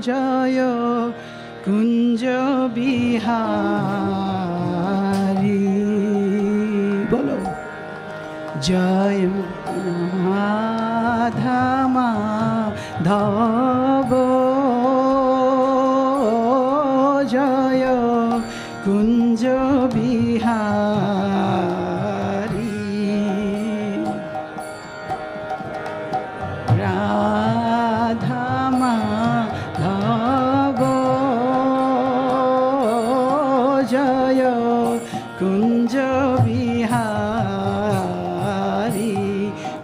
জয় কুঞ্জ বিহারী। বলো জয় রাধা মাধব জয় কুঞ্জ বিহারী। রাধা মাধব জয় কুঞ্জ বিহারী।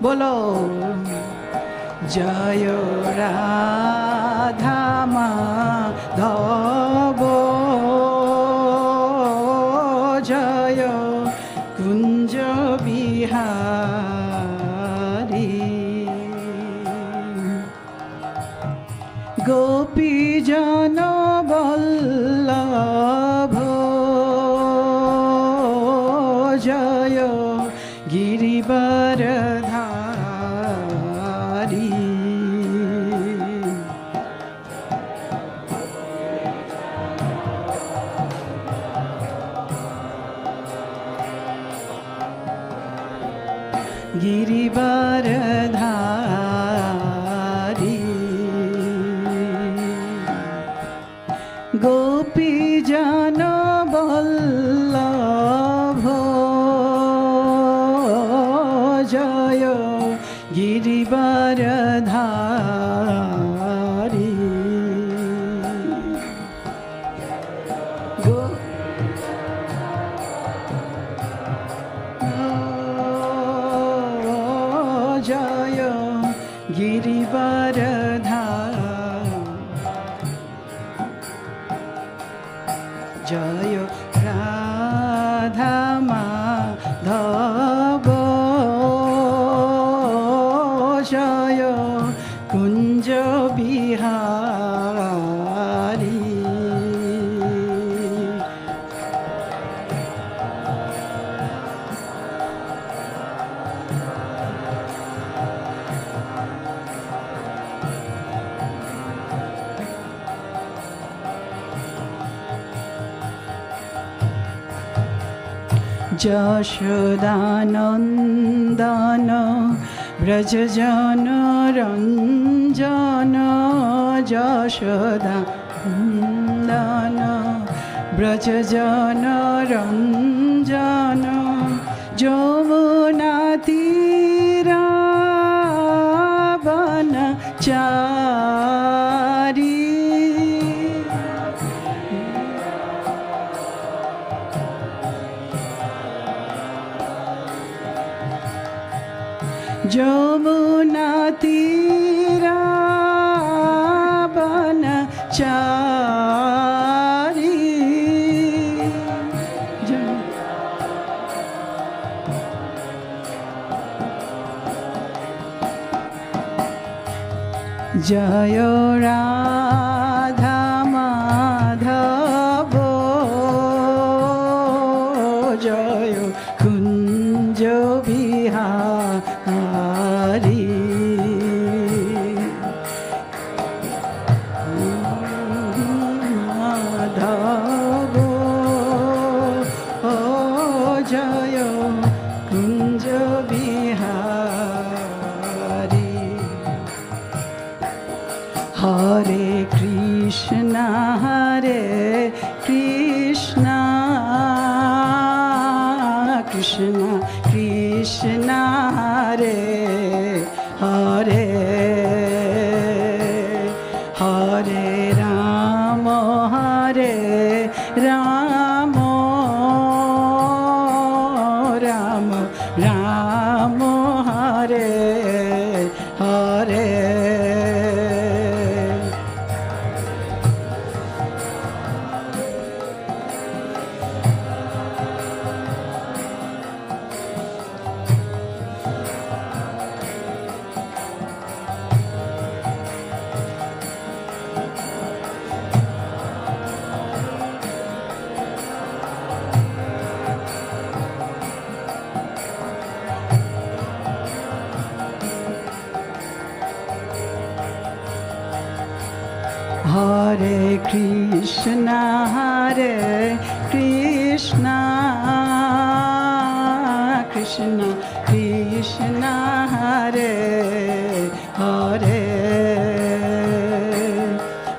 বলো জয় রাধা মাধব জয় কুঞ্জ বিহারী। গোপীজন বল্লভ জয় গিরিবরধারী। গিরিবরধারী গোপীজন বল্লভ জয় গিরিবরধারী। জয় গিরিবরধারী। জয় রাধা মাধব জয় কুঞ্জ বিহারী। যশোদানন্দন ব্রজজন রঞ্জন যশোদানন্দন ব্রজজন রঞ্জন যমুনা তীরাবনচারী। যমুনা তীরাবনচারী। জয় রাধা মাধব জয় কুঞ্জ বিহারী। মাধব জয় কুঞ্জ বিহারী। হরে Krishna Krishna Krishna Hare Hare Hare Ram Ram Ram Ram Hare Hare. Hare Krishna, Krishna Krishna, Hare Hare,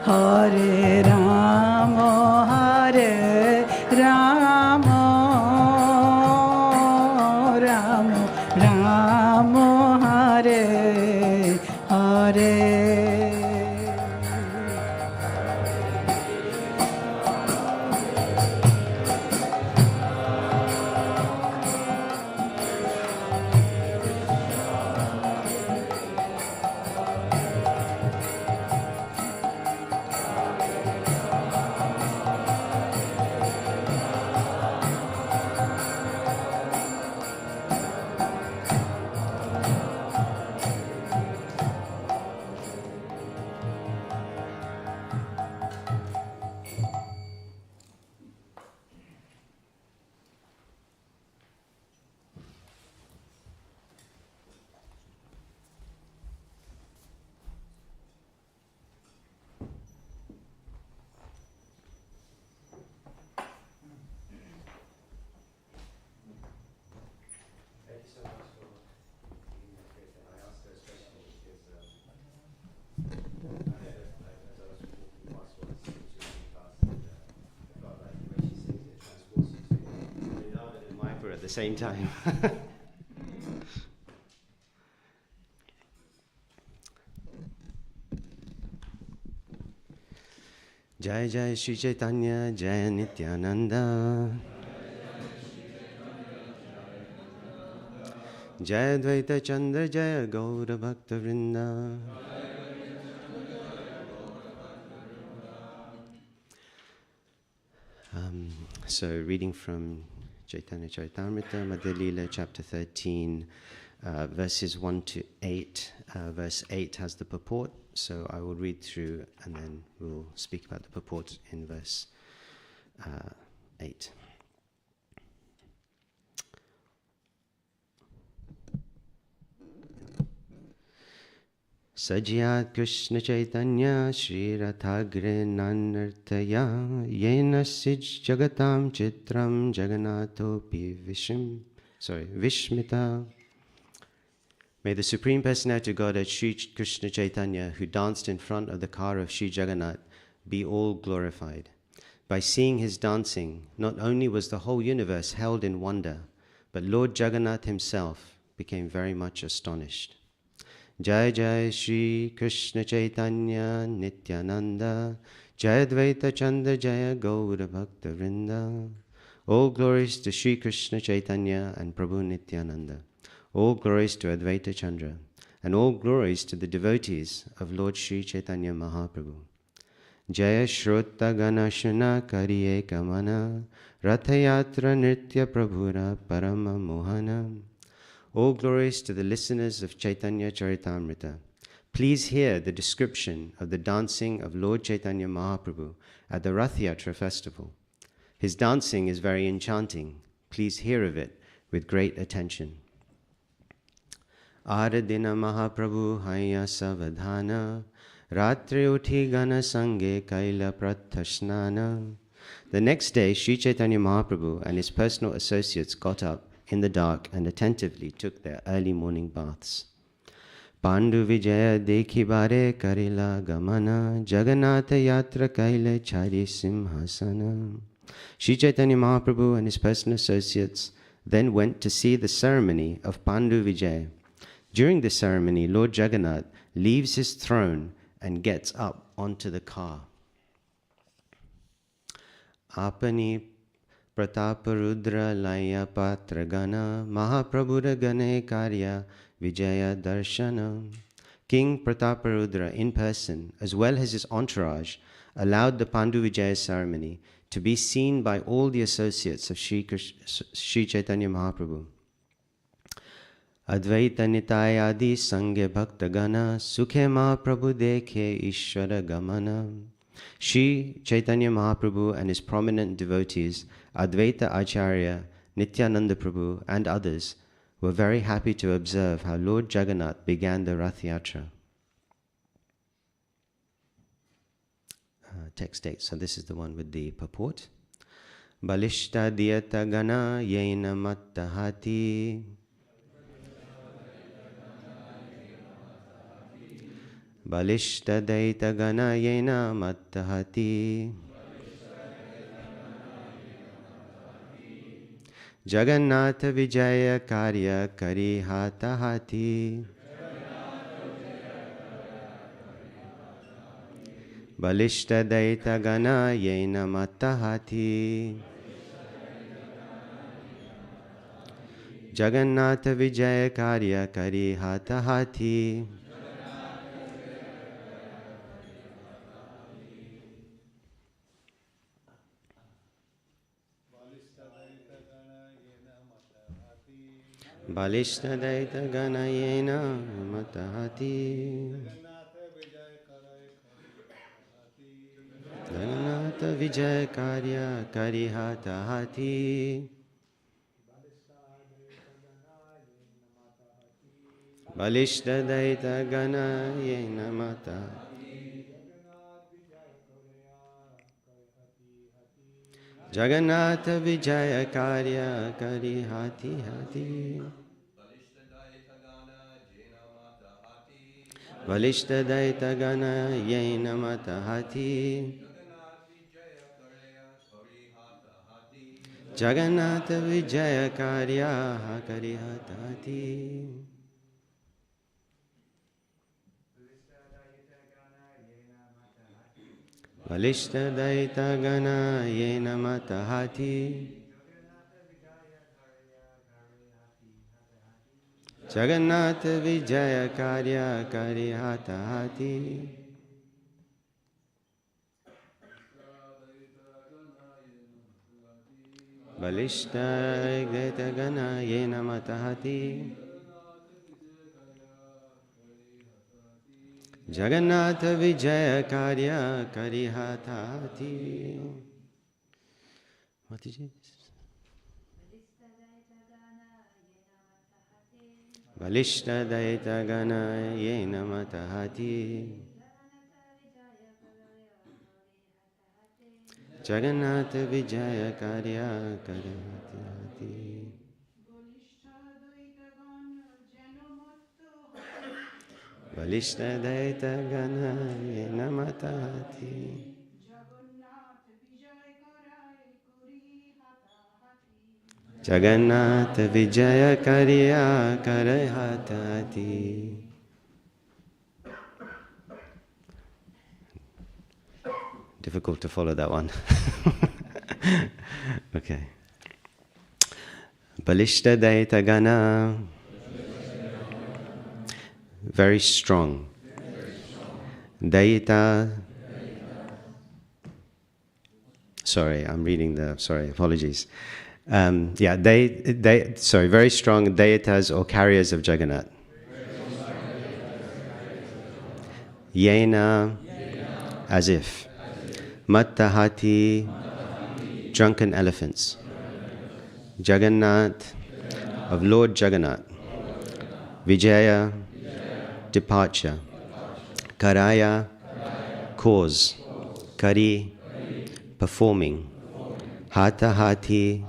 Hare Rama, Hare Rama, Rama Rama, Hare Hare. At the same time. Jai Jai Shri Chaitanya, Jai Nityananda, Jai Advaita Chandra, Jai Gaura Bhakta Vrinda. So reading from Caitanya-Caritāmṛta Madhya-lilā, chapter 13, verses 1 to 8. Verse 8 has the purport, so I will read through and then we'll speak about the purport in verse 8. Sajyat Krishna Chaitanya Shri Rathagre Nanartaya Yena Sij Jagatam Chitram Jagannathopi Vishmita. May the Supreme Personality of Godhead Shri Krishna Chaitanya, who danced in front of the car of Shri Jagannath, be all glorified. By seeing his dancing, not only was the whole universe held in wonder, but Lord Jagannath himself became very much astonished. Jai Jai Shri Krishna Chaitanya Nityananda, Jai Advaita Chandra, Jaya Gaura Bhakta Vrinda. All glories to Shri Krishna Chaitanya and Prabhu Nityananda. All glories to Advaita Chandra, and all glories to the devotees of Lord Shri Chaitanya Mahaprabhu. Jaya Shrota Ganashana Kariye Kamana, Rathayatra Nritya Prabhura Parama Mohana. All glories to the listeners of Caitanya-Caritāmṛta. Please hear the description of the dancing of Lord Chaitanya Mahaprabhu at the Rath Yatra festival. His dancing is very enchanting. Please hear of it with great attention. Aradina Mahaprabhu Haya Savadhana, Ratri Uthi Gana Sange Kaila Prathasnana. The next day, Sri Chaitanya Mahaprabhu and his personal associates got up in the dark and attentively took their early morning baths. Pandu Vijaya Dekhi Bare Karila Gamana, Jagannatha Yatra Kaile Chari Simhasana. Sri Chaitanya Mahaprabhu and his personal associates then went to see the ceremony of Pandu Vijaya. During the ceremony, Lord Jagannath leaves his throne and gets up onto the car. Apani Prataparudra Laya Patragana Mahaprabhura Gane Karya Vijaya Darshana. King Prataparudra in person, as well as his entourage, allowed the Pandu Vijaya ceremony to be seen by all the associates of Sri Chaitanya Mahaprabhu. Advaita Nitaya Adi Sangye Bhakta Gana Sukhe Mahaprabhu Dekhe Ishvara Gamana. Sri Chaitanya Mahaprabhu and his prominent devotees, Advaita Acharya, Nityananda Prabhu, and others, were very happy to observe how Lord Jagannath began the Rath Yatra. text date. So this is the one with the purport. Balishta diyata gana yena mattahati. Balishta daita gana yena mattahati. Jagannatha Vijaya Karya Kari Hata Hati. Balishta Daita Gana Yena Mattahati. Jagannatha Vijaya Karya Kari Hata Hati. Balishta Daita Gana Yena Mattahati. Jagannatha Vijaya Karya Kari Hata Hati. Balishta Daita Gana Yena Mattahati. Jagannatha Vijaya Karya Kari Hati Hati. Balishta Daita Gana Yena Mattahati. Jagannatha Vijaya Karya Kari Hata Hati. Balishta Daita Gana Yena Mattahati. Jagannatha Vijaya Karya Kari Hata Hati. Balishta Daita Gana Yena Mattahati. Jagannatha Vijaya Karya Kari Hata Hati. What did you say? Balishta Daita Gana Yena Mattahati. Jagannatha Vijaya Karya Kari Hata Hati. Balishta Daita Gana Yena Mattahati. Jagannatha Vijaya Karya Kari Hata Hati. Difficult to follow that one. Okay. Balishta Daita Gana. Very strong. Daita. Sorry, I'm reading the. Sorry, apologies. Very strong Daitas or carriers of Jagannath. Yena, as if. Mattahati, drunken elephants. Jagannath, of Lord Jagannath. Vijaya, departure. Karaya, cause. Kari, performing. Hata hati,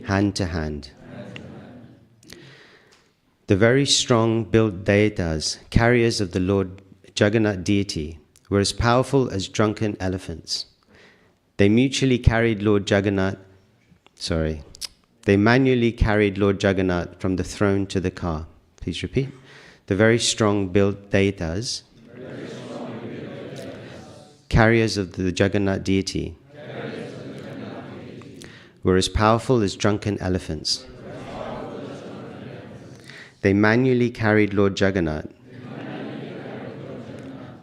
hand to hand. The very strong built Daitas, carriers of the Lord Jagannath deity, were as powerful as drunken elephants. They manually carried Lord Jagannath from the throne to the car. Please repeat. The very strong built Daitas, carriers of the Jagannath deity, were as powerful as drunken elephants. They manually carried Lord Jagannath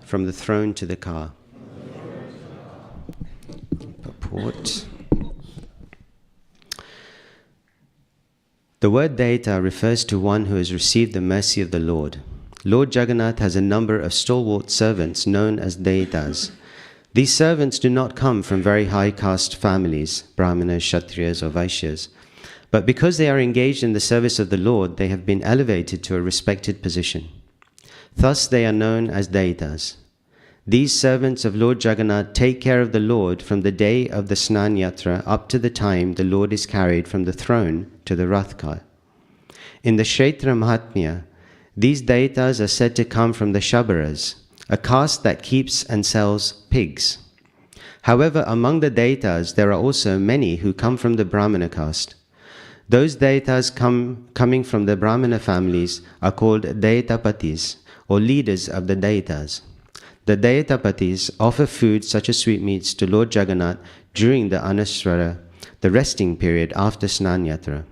from the throne to the car. Purport. The word Daita refers to one who has received the mercy of the Lord. Lord Jagannath has a number of stalwart servants known as Daitas. These servants do not come from very high caste families, Brahmanas, Kshatriyas or Vaishyas, but because they are engaged in the service of the Lord, they have been elevated to a respected position. Thus they are known as Daitas. These servants of Lord Jagannath take care of the Lord from the day of the Snan Yatra up to the time the Lord is carried from the throne to the Rath car. In the Kshetra Mahatmya, these Daitas are said to come from the Shabaras, a caste that keeps and sells pigs. However, among the Daitas, there are also many who come from the Brahmana caste. Those Daitas coming from the Brahmana families are called Daitapatis, or leaders of the Daitas. The Daitapatis offer food such as sweetmeats to Lord Jagannath during the Anuswara, the resting period after Snan Yatra.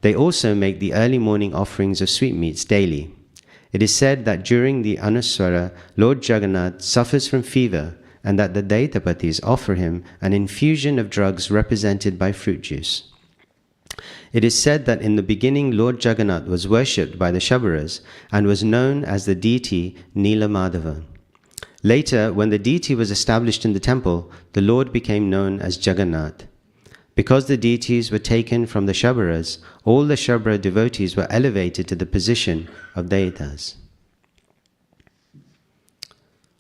They also make the early morning offerings of sweetmeats daily. It is said that during the Anuswara, Lord Jagannath suffers from fever and that the Daitapatis offer him an infusion of drugs represented by fruit juice. It is said that in the beginning Lord Jagannath was worshipped by the Shabaras and was known as the deity Nila Madhava. Later, when the deity was established in the temple, the Lord became known as Jagannath. Because the deities were taken from the Shabaras, all the Shabara devotees were elevated to the position of Daitas.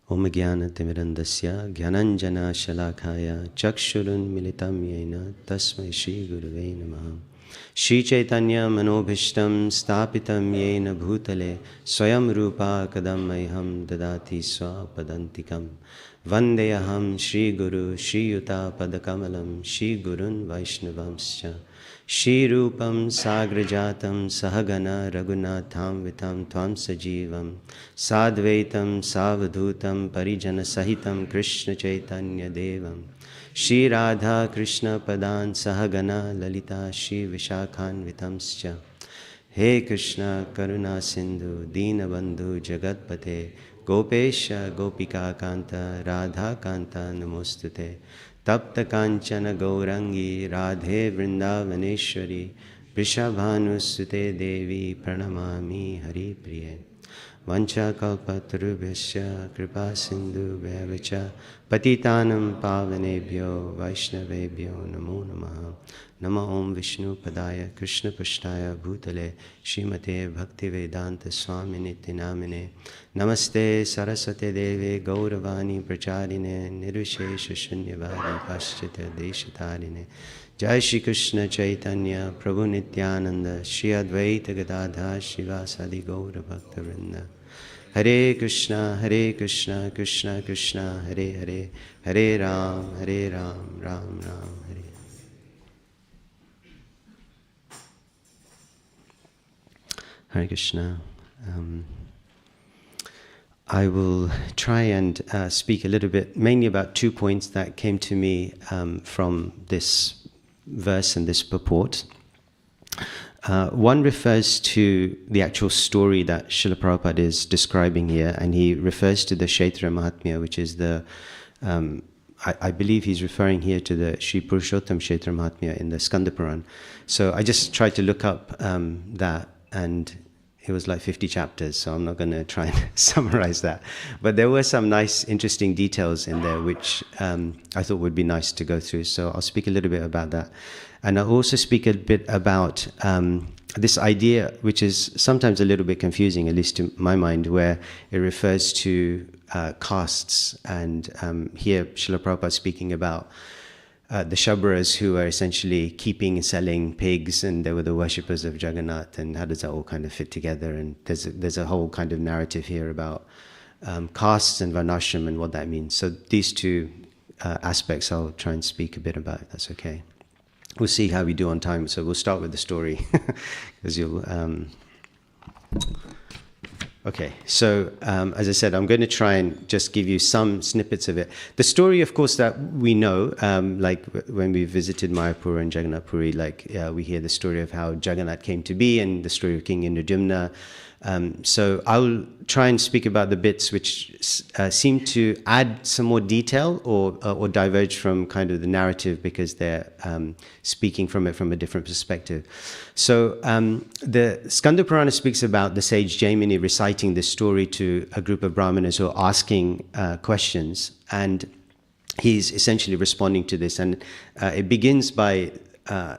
Om Jnana Timirandasya Jnananjana Shalakaya Chakshurun Militam Yena Tasmai Shri Gurave Namaha. Shri Caitanya Manobhishtam Stapitam Yena Bhutale Swayam Rupa Kadam Mayham Dadati Swapadantikam Vandeyaham Shri Guru Shri Yuta Padakamalam Shri Gurun Vaishnavamscha Shri Rupam Sagrajatam Sahagana Raghunatham Vitam Tvam Sajivam Sadvaitam Savadhutam Parijana Sahitam Krishna Chaitanya Devam Shri Radha Krishna Padan Sahagana Lalita Shri Vishakhan Vitamscha. He Krishna Karuna Sindhu Deenabandhu Jagatpate Gopesha Gopika Kanta Radha Kanta Namostute Tapta Kanchana Gaurangi Radhe Vrindavaneshwari Vrishabhanusute Devi Pranamami Hari Priye. Vancha kalpatarubhyasya kripa sindhu bhavacha patitanam pavanebhyo vaishnavebhyo namo namaha. Nama Om Vishnu Padaya Krishna Pashtaya Bhutale Srimate Bhaktivedanta Swami Nityanamine Namaste Saraswate Deve Gauravani Pracharine Nirvishesha Shunyavadi Paschita Deshatarine. Jai Shri Krishna Chaitanya Prabhu Nityananda Shri Advaita Gadadha Shivasadi Gaura Bhakta Vrinda. Hare Krishna Krishna Krishna Hare Hare Hare Ram Ram Ram Hare. Hare Krishna. I will try and speak a little bit, mainly about 2 points that came to me from this verse and this purport. One refers to the actual story that Srila Prabhupada is describing here, and he refers to the Kshetra Mahatmya, which is the, I believe he's referring here to the Sri Purushottam Kshetra Mahatmya in the Skanda Puran. So I just tried to look up that, and it was like 50 chapters, so I'm not going to try and summarize that. But there were some nice, interesting details in there, which I thought would be nice to go through. So I'll speak a little bit about that. And I'll also speak a bit about this idea, which is sometimes a little bit confusing, at least to my mind, where it refers to castes. And here, Srila Prabhupada is speaking about the Shabaras, who are essentially keeping and selling pigs, and they were the worshippers of Jagannath, and how does that all kind of fit together? And there's a whole kind of narrative here about castes and Varnashram and what that means. So these two aspects I'll try and speak a bit about, if that's okay. We'll see how we do on time, so we'll start with the story, because you'll... Okay, so as I said, I'm going to try and just give you some snippets of it. The story, of course, that we know, like when we visited Mayapur and Jagannath Puri, we hear the story of how Jagannath came to be and the story of King Indradyumna. So I'll try and speak about the bits which seem to add some more detail or diverge from kind of the narrative, because they're speaking from it from a different perspective. So the Skanda Purana speaks about the sage Jaimini reciting this story to a group of Brahmanas who are asking questions, and he's essentially responding to this. And it begins by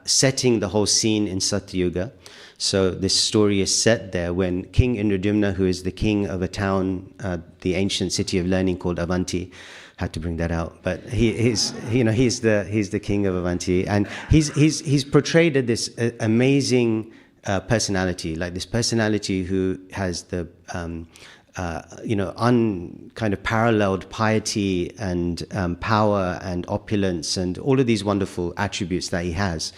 setting the whole scene in Satyuga. So this story is set there when King Indradyumna, who is the king of a town, the ancient city of learning called Avanti, had to bring that out, but he's the king of Avanti, and he's portrayed as this amazing personality, like this personality who has the kind of paralleled piety and power and opulence and all of these wonderful attributes that he has.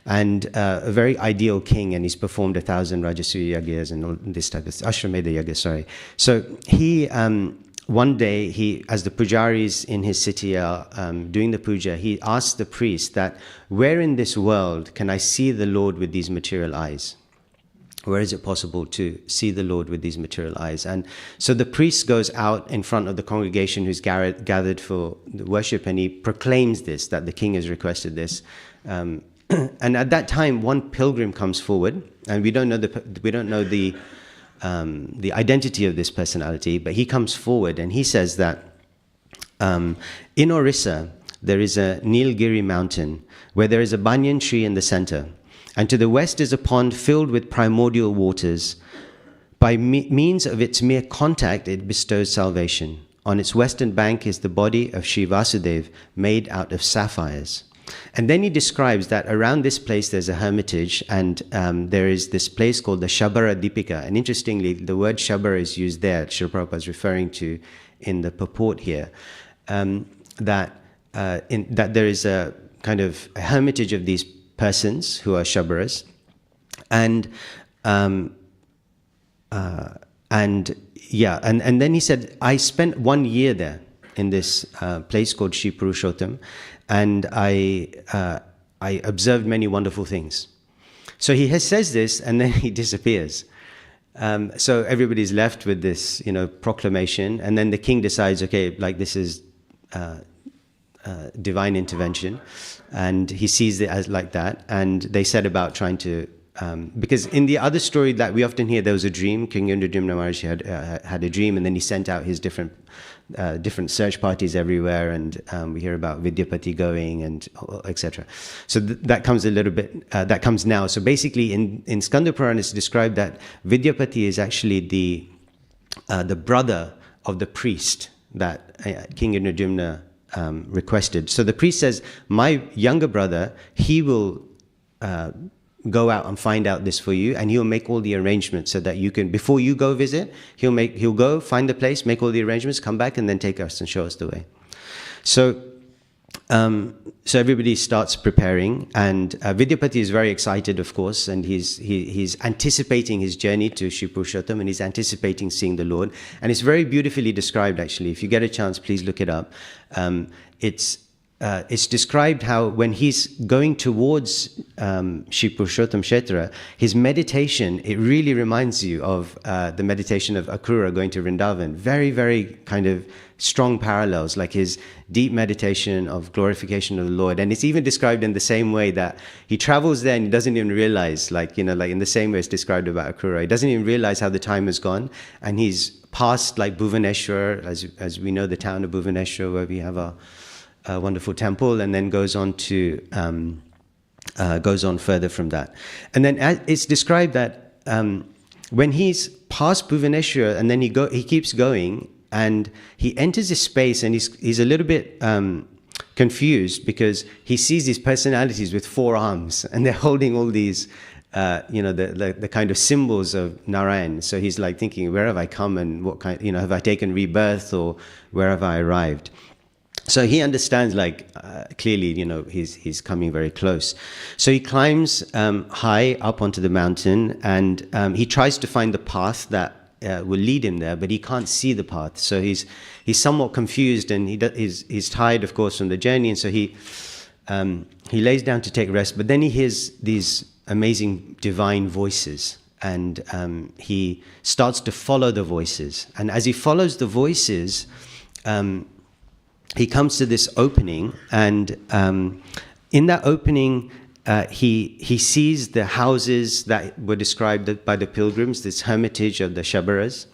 And a very ideal king, and he's performed 1,000 Rajasuya yagyas and all this type of Ashwamedha yagyas, sorry. So he, one day, as the pujaris in his city are doing the puja, he asks the priest that, where in this world can I see the Lord with these material eyes? Where is it possible to see the Lord with these material eyes? And so the priest goes out in front of the congregation who's gathered for the worship, and he proclaims this, that the king has requested this. And at that time, one pilgrim comes forward, and we don't know the identity of this personality, but he comes forward and he says that in Orissa there is a Nilgiri mountain where there is a banyan tree in the center, and to the west is a pond filled with primordial waters. By means of its mere contact, it bestows salvation. On its western bank is the body of Sri Vasudev made out of sapphires. And then he describes that around this place there's a hermitage, and there is this place called the Shabara Dipika. And interestingly, the word Shabara is used there, Srila Prabhupada is referring to in the purport here, that there is a kind of a hermitage of these persons who are Shabaras. And then he said, I spent 1 year there in this place called Shri Purushottam, and I observed many wonderful things. So he says this, and then he disappears. So everybody's left with this, proclamation, and then the king decides, okay, like this is divine intervention, and he sees it as like that, and they set about trying to. Because in the other story that we often hear, there was a dream. King Indradyumna Maharaj had a dream, and then he sent out his different search parties everywhere, and we hear about Vidyapati going and etc. So that comes a little bit. That comes now. So basically, in Skanda Purana, it's described that Vidyapati is actually the brother of the priest that King Indradyumna requested. So the priest says, "My younger brother, he will." Go out and find out this for you, and he'll make all the arrangements so that you can, before you go visit, he'll go find the place, make all the arrangements, come back, and then take us and show us the way. So everybody starts preparing, and Vidyapati is very excited, of course, and he's anticipating his journey to Shri Purushottam, and he's anticipating seeing the Lord, and it's very beautifully described. Actually, if you get a chance, please look it up. It's described how when he's going towards Shri Purushottam Kshetra, his meditation, it really reminds you of the meditation of Akrura going to Vrindavan. Very, very kind of strong parallels, like his deep meditation of glorification of the Lord. And it's even described in the same way that he travels there and he doesn't even realize, like in the same way it's described about Akrura. He doesn't even realize how the time has gone. And he's past like Bhuvaneshwar, as we know, the town of Bhuvaneshwar, where we have a wonderful temple, and then goes on further from that. And then it's described that when he's past Bhuvaneshwar, and then he keeps going, and he enters this space, and he's a little bit confused because he sees these personalities with 4 arms, and they're holding all these the kind of symbols of Narayan. So he's like thinking, where have I come, and what kind, have I taken rebirth, or where have I arrived? So he understands, clearly, he's coming very close. So he climbs high up onto the mountain, and he tries to find the path that will lead him there, but he can't see the path. So he's somewhat confused, and he's tired, of course, from the journey, and so he lays down to take rest. But then he hears these amazing divine voices, and he starts to follow the voices. And as he follows the voices, he comes to this opening, and in that opening, he sees the houses that were described by the pilgrims, this hermitage of the Shabaras.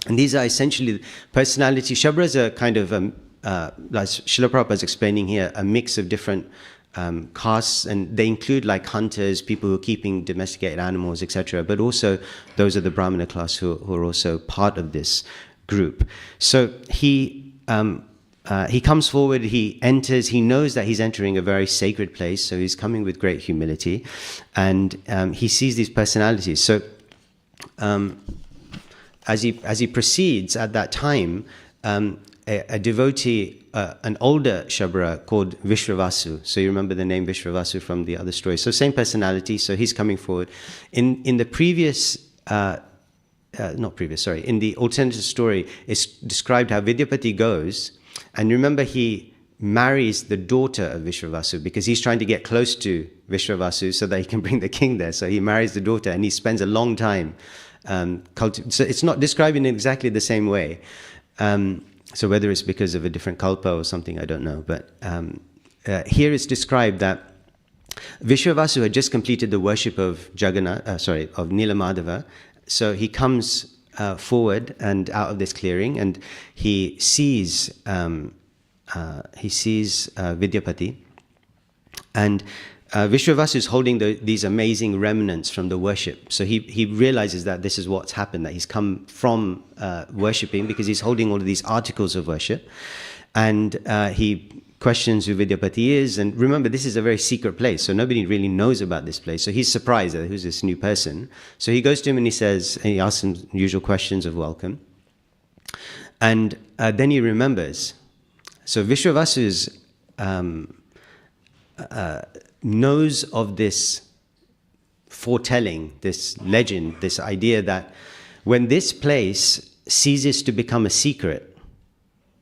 And these are essentially personality. Shabaras are kind of, as Srila Prabhupada is explaining here, a mix of different castes, and they include like hunters, people who are keeping domesticated animals, etc. But also those of the Brahmana class who are also part of this group. So he comes forward, he enters, he knows that he's entering a very sacred place, so he's coming with great humility, and he sees these personalities. So as he proceeds at that time, a devotee, an older Shabra called Vishwavasu. So you remember the name Vishwavasu from the other story. So same personality, so he's coming forward. In the previous, in the alternative story, it's described how Vidyapati goes, and remember he marries the daughter of Vishwavasu because he's trying to get close to Vishwavasu so that he can bring the king there. So he marries the daughter and he spends a long time so it's not described in exactly the same way. So whether it's because of a different kalpa or something, I don't know. But here it's described that Vishwavasu had just completed the worship of of Nilamadhava. So he comes forward and out of this clearing, and he sees Vidyapati, and Vishwavasu is holding these amazing remnants from the worship. So he realizes that this is what's happened, that he's come from worshipping, because he's holding all of these articles of worship. And he questions who Vidyapati is. And remember, this is a very secret place, so nobody really knows about this place. So he's surprised that who's this new person. So he goes to him and he asks him usual questions of welcome. And then he remembers. So Vishwavasu knows of this foretelling, this legend, this idea that when this place ceases to become a secret,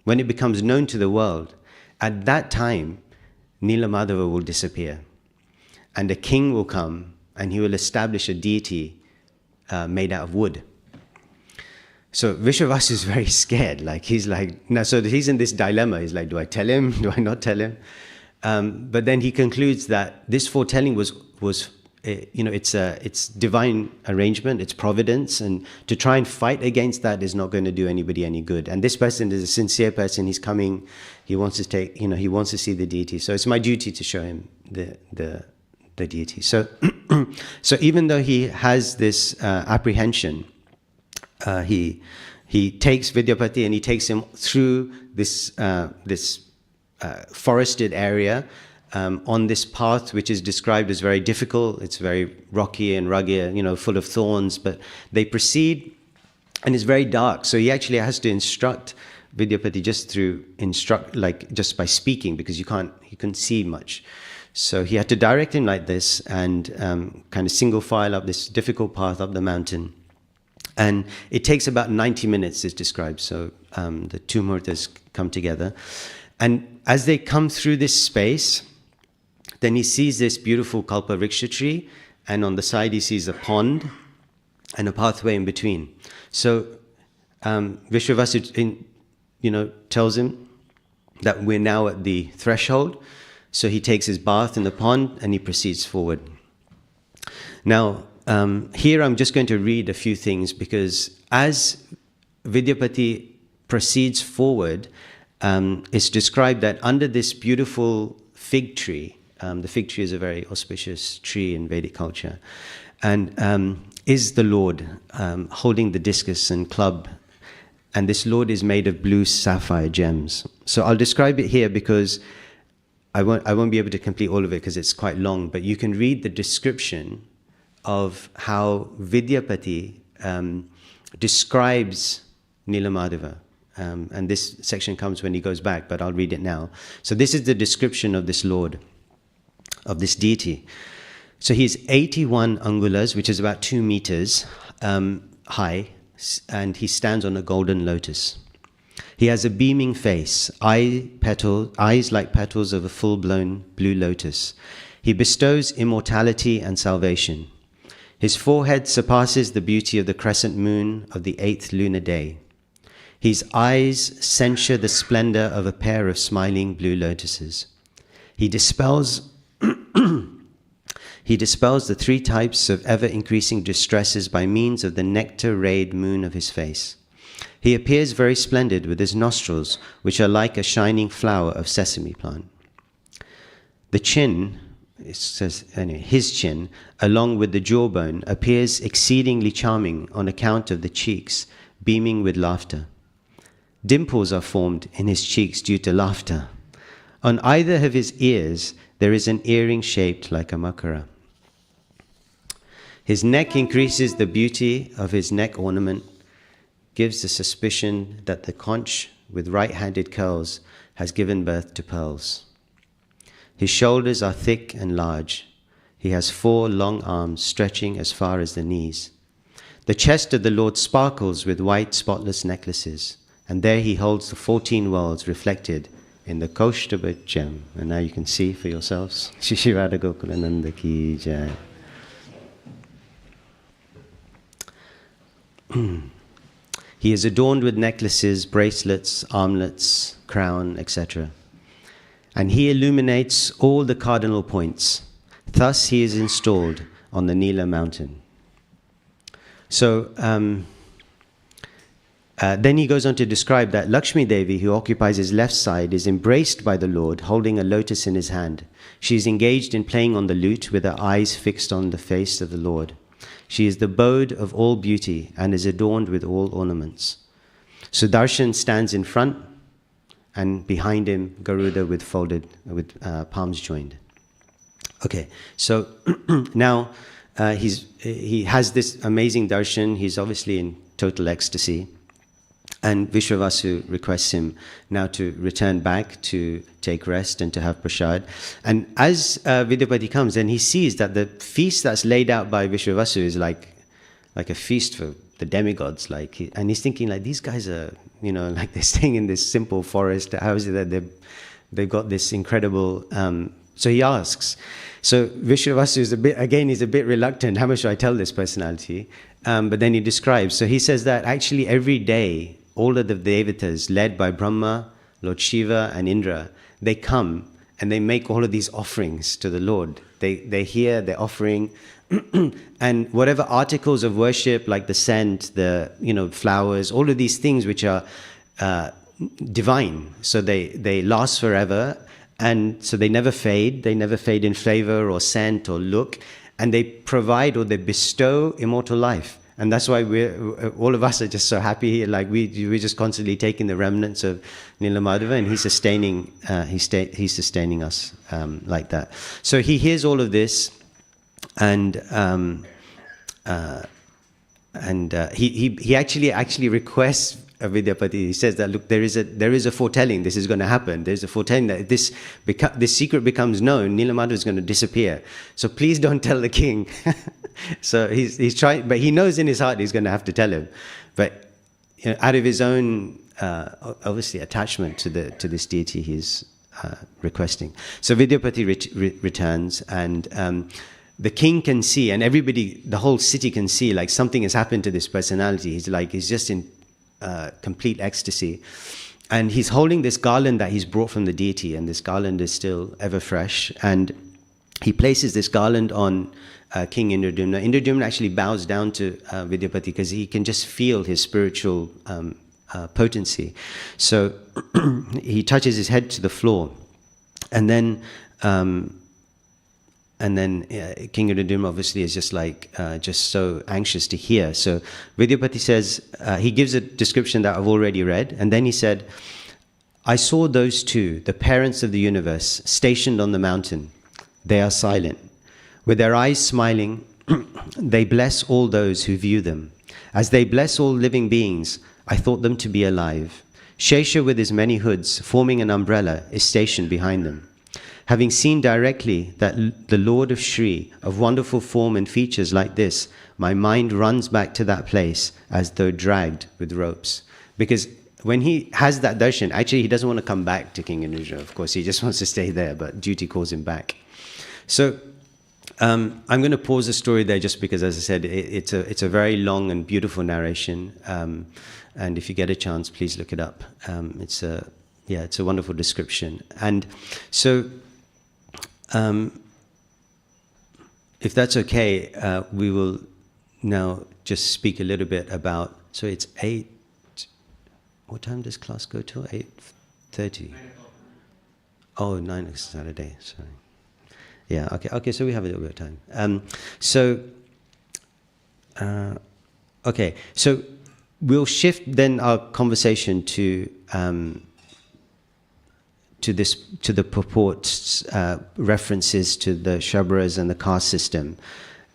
when it becomes known to the world, at that time, Nilamadhava will disappear. And a king will come and he will establish a deity made out of wood. So Vishwavasu is very scared. So he's in this dilemma. He's like, do I tell him? Do I not tell him? But then he concludes that this foretelling was it's divine arrangement, it's providence, and to try and fight against that is not going to do anybody any good. And this person is a sincere person. He's coming. He wants to he wants to see the deity. So it's my duty to show him the deity. So so even though he has this apprehension, he takes Vidyapati and he takes him through this forested area on this path, which is described as very difficult. It's very rocky and rugged, full of thorns. But they proceed, and it's very dark. So he actually has to instruct Vidyapati just by speaking, because he couldn't see much. So he had to direct him like this and kind of single file up this difficult path up the mountain. And it takes about 90 minutes, is described. So the two murtas come together. And as they come through this space, then he sees this beautiful kalpa vriksha tree, and on the side he sees a pond and a pathway in between. So Vishwavasu tells him that we're now at the threshold. So he takes his bath in the pond and he proceeds forward. Now, here I'm just going to read a few things, because as Vidyapati proceeds forward, it's described that under this beautiful fig tree, the fig tree is a very auspicious tree in Vedic culture, and is the Lord holding the discus and club, and this Lord is made of blue sapphire gems. So I'll describe it here because I won't be able to complete all of it because it's quite long, but you can read the description of how Vidyapati describes Nilamadhava. And this section comes when he goes back, but I'll read it now. So this is the description of this Lord, of this deity. So he's 81 angulas, which is about 2 meters high, and he stands on a golden lotus. He has a beaming face, eyes like petals of a full-blown blue lotus. He bestows immortality and salvation. His forehead surpasses the beauty of the crescent moon of the 8th lunar day. His eyes censure the splendor of a pair of smiling blue lotuses. He dispels the 3 types of ever-increasing distresses by means of the nectar-rayed moon of his face. He appears very splendid with his nostrils, which are like a shining flower of sesame plant. The chin, it says, anyway, his chin, along with the jawbone, appears exceedingly charming on account of the cheeks beaming with laughter. Dimples are formed in his cheeks due to laughter. On either of his ears, there is an earring shaped like a makara. His neck increases the beauty of his neck ornament, gives the suspicion that the conch with right-handed curls has given birth to pearls. His shoulders are thick and large. He has 4 long arms stretching as far as the knees. The chest of the Lord sparkles with white spotless necklaces, and there he holds the 14 worlds reflected in the Kaustubha gem. And now you can see for yourselves. Shri Radha Gokulananda ki jai. He is adorned with necklaces, bracelets, armlets, crown, etc. And he illuminates all the cardinal points. Thus he is installed on the Nila mountain. So then he goes on to describe that Lakshmi Devi, who occupies his left side, is embraced by the Lord, holding a lotus in his hand. She is engaged in playing on the lute with her eyes fixed on the face of the Lord. She is the abode of all beauty and is adorned with all ornaments. Sudarshan stands in front, and behind him, Garuda with palms joined. Okay, so now he has this amazing darshan. He's obviously in total ecstasy. And Vishwavasu requests him now to return back to take rest and to have prasad. And as Vidyapati comes, and he sees that the feast that's laid out by Vishwavasu is like a feast for the demigods. And he's thinking, like, these guys are, like they're staying in this simple forest. How is it that they've got this incredible... So he asks. So Vishwavasu is a bit reluctant. How much should I tell this personality? But then he describes. So he says that actually every day, all of the devatas, led by Brahma, Lord Shiva, and Indra, they come and they make all of these offerings to the Lord. They hear their offering, and whatever articles of worship, like the scent, the flowers, all of these things which are divine. So they last forever, and so they never fade. They never fade in flavor or scent or look, and they provide or they bestow immortal life. And that's why all of us are just so happy. Like we're just constantly taking the remnants of Nilamadhava, and he's sustaining us like that. So he hears all of this, and he actually requests Vidyapati. He says that, look, there is a foretelling. This is going to happen. There's a foretelling that this secret becomes known. Nilamadhava is going to disappear. So please don't tell the king. So he's trying, but he knows in his heart he's going to have to tell him. But out of his own obviously attachment to this deity, he's requesting. So Vidyapati returns, and the king can see, and everybody, the whole city can see, like something has happened to this personality. He's just in complete ecstasy. And he's holding this garland that he's brought from the deity, and this garland is still ever fresh. And he places this garland on King Indradumna. Indradumna actually bows down to Vidyapati because he can just feel his spiritual potency. So he touches his head to the floor, and then King Indradumna obviously is just so anxious to hear. So Vidyapati says, he gives a description that I've already read, and then he said, I saw those two, the parents of the universe, stationed on the mountain. They are silent. With their eyes smiling, they bless all those who view them. As they bless all living beings, I thought them to be alive. Shesha, with his many hoods, forming an umbrella, is stationed behind them. Having seen directly that the Lord of Shri, of wonderful form and features like this, my mind runs back to that place as though dragged with ropes. Because when he has that darshan, actually he doesn't want to come back to King Indra, of course. He just wants to stay there, but duty calls him back. So I'm going to pause the story there just because, as I said, it's a very long and beautiful narration. And if you get a chance, please look it up. It's a wonderful description. And so, if that's okay, we will now just speak a little bit about. So it's 8. What time does class go till? 8:30. Oh, 9 is Saturday. Sorry. Yeah, okay, so we have a little bit of time. So we'll shift then our conversation to the purports, references to the Shabras and the caste system,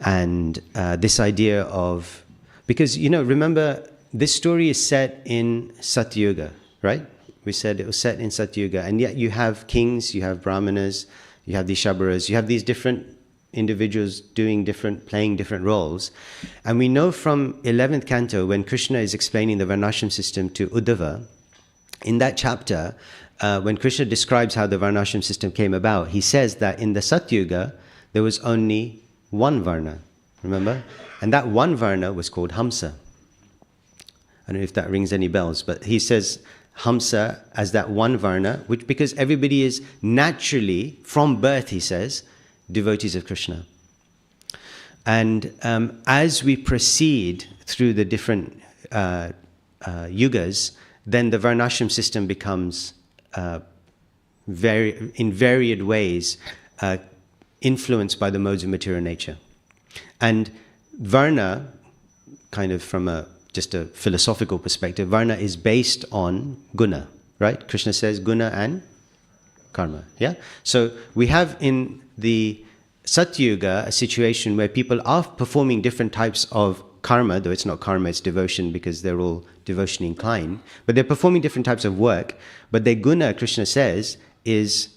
and this idea of, because remember, this story is set in Satyuga, right? We said it was set in Satyuga, and yet you have kings, you have brahmanas, you have these Shabras, you have these different individuals playing different roles. And we know from 11th canto, when Krishna is explaining the Varnashram system to Uddhava, in that chapter, when Krishna describes how the Varnashram system came about, he says that in the Satyuga, there was only one Varna, remember? And that one Varna was called Hamsa. I don't know if that rings any bells, but he says Hamsa as that one Varna, which because everybody is naturally, from birth, he says, devotees of Krishna. And as we proceed through the different yugas, then the Varnashram system becomes in varied ways influenced by the modes of material nature. And Varna, kind of from just a philosophical perspective, Varna is based on guna, right? Krishna says guna and karma, yeah? So we have in the Satyuga a situation where people are performing different types of karma, though it's not karma, it's devotion, because they're all devotion inclined, but they're performing different types of work, but their guna, Krishna says, is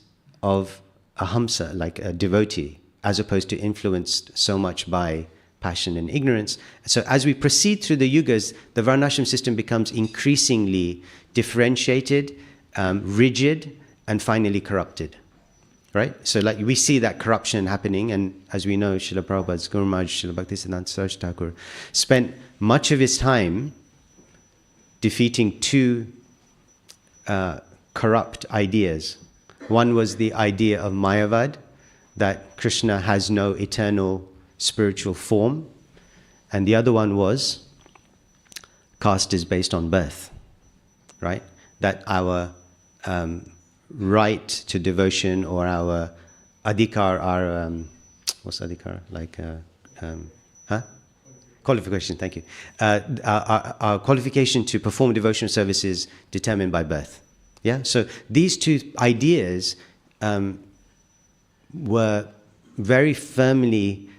of a hamsa, like a devotee, as opposed to influenced so much by passion and ignorance. So as we proceed through the yugas, the Varnashram system becomes increasingly differentiated, rigid, and finally corrupted. Right? So like we see that corruption happening, and as we know, Srila Prabhupada's Guru Maharaj, Srila Bhaktisiddhanta Saraswati Thakur, spent much of his time defeating two corrupt ideas. One was the idea of Mayavad, that Krishna has no eternal spiritual form, and the other one was caste is based on birth, right? That our right to devotion, or our adhikar, our what's adhikar? Like qualification. Thank you. Our qualification to perform devotional services determined by birth. Yeah. So these two ideas were very firmly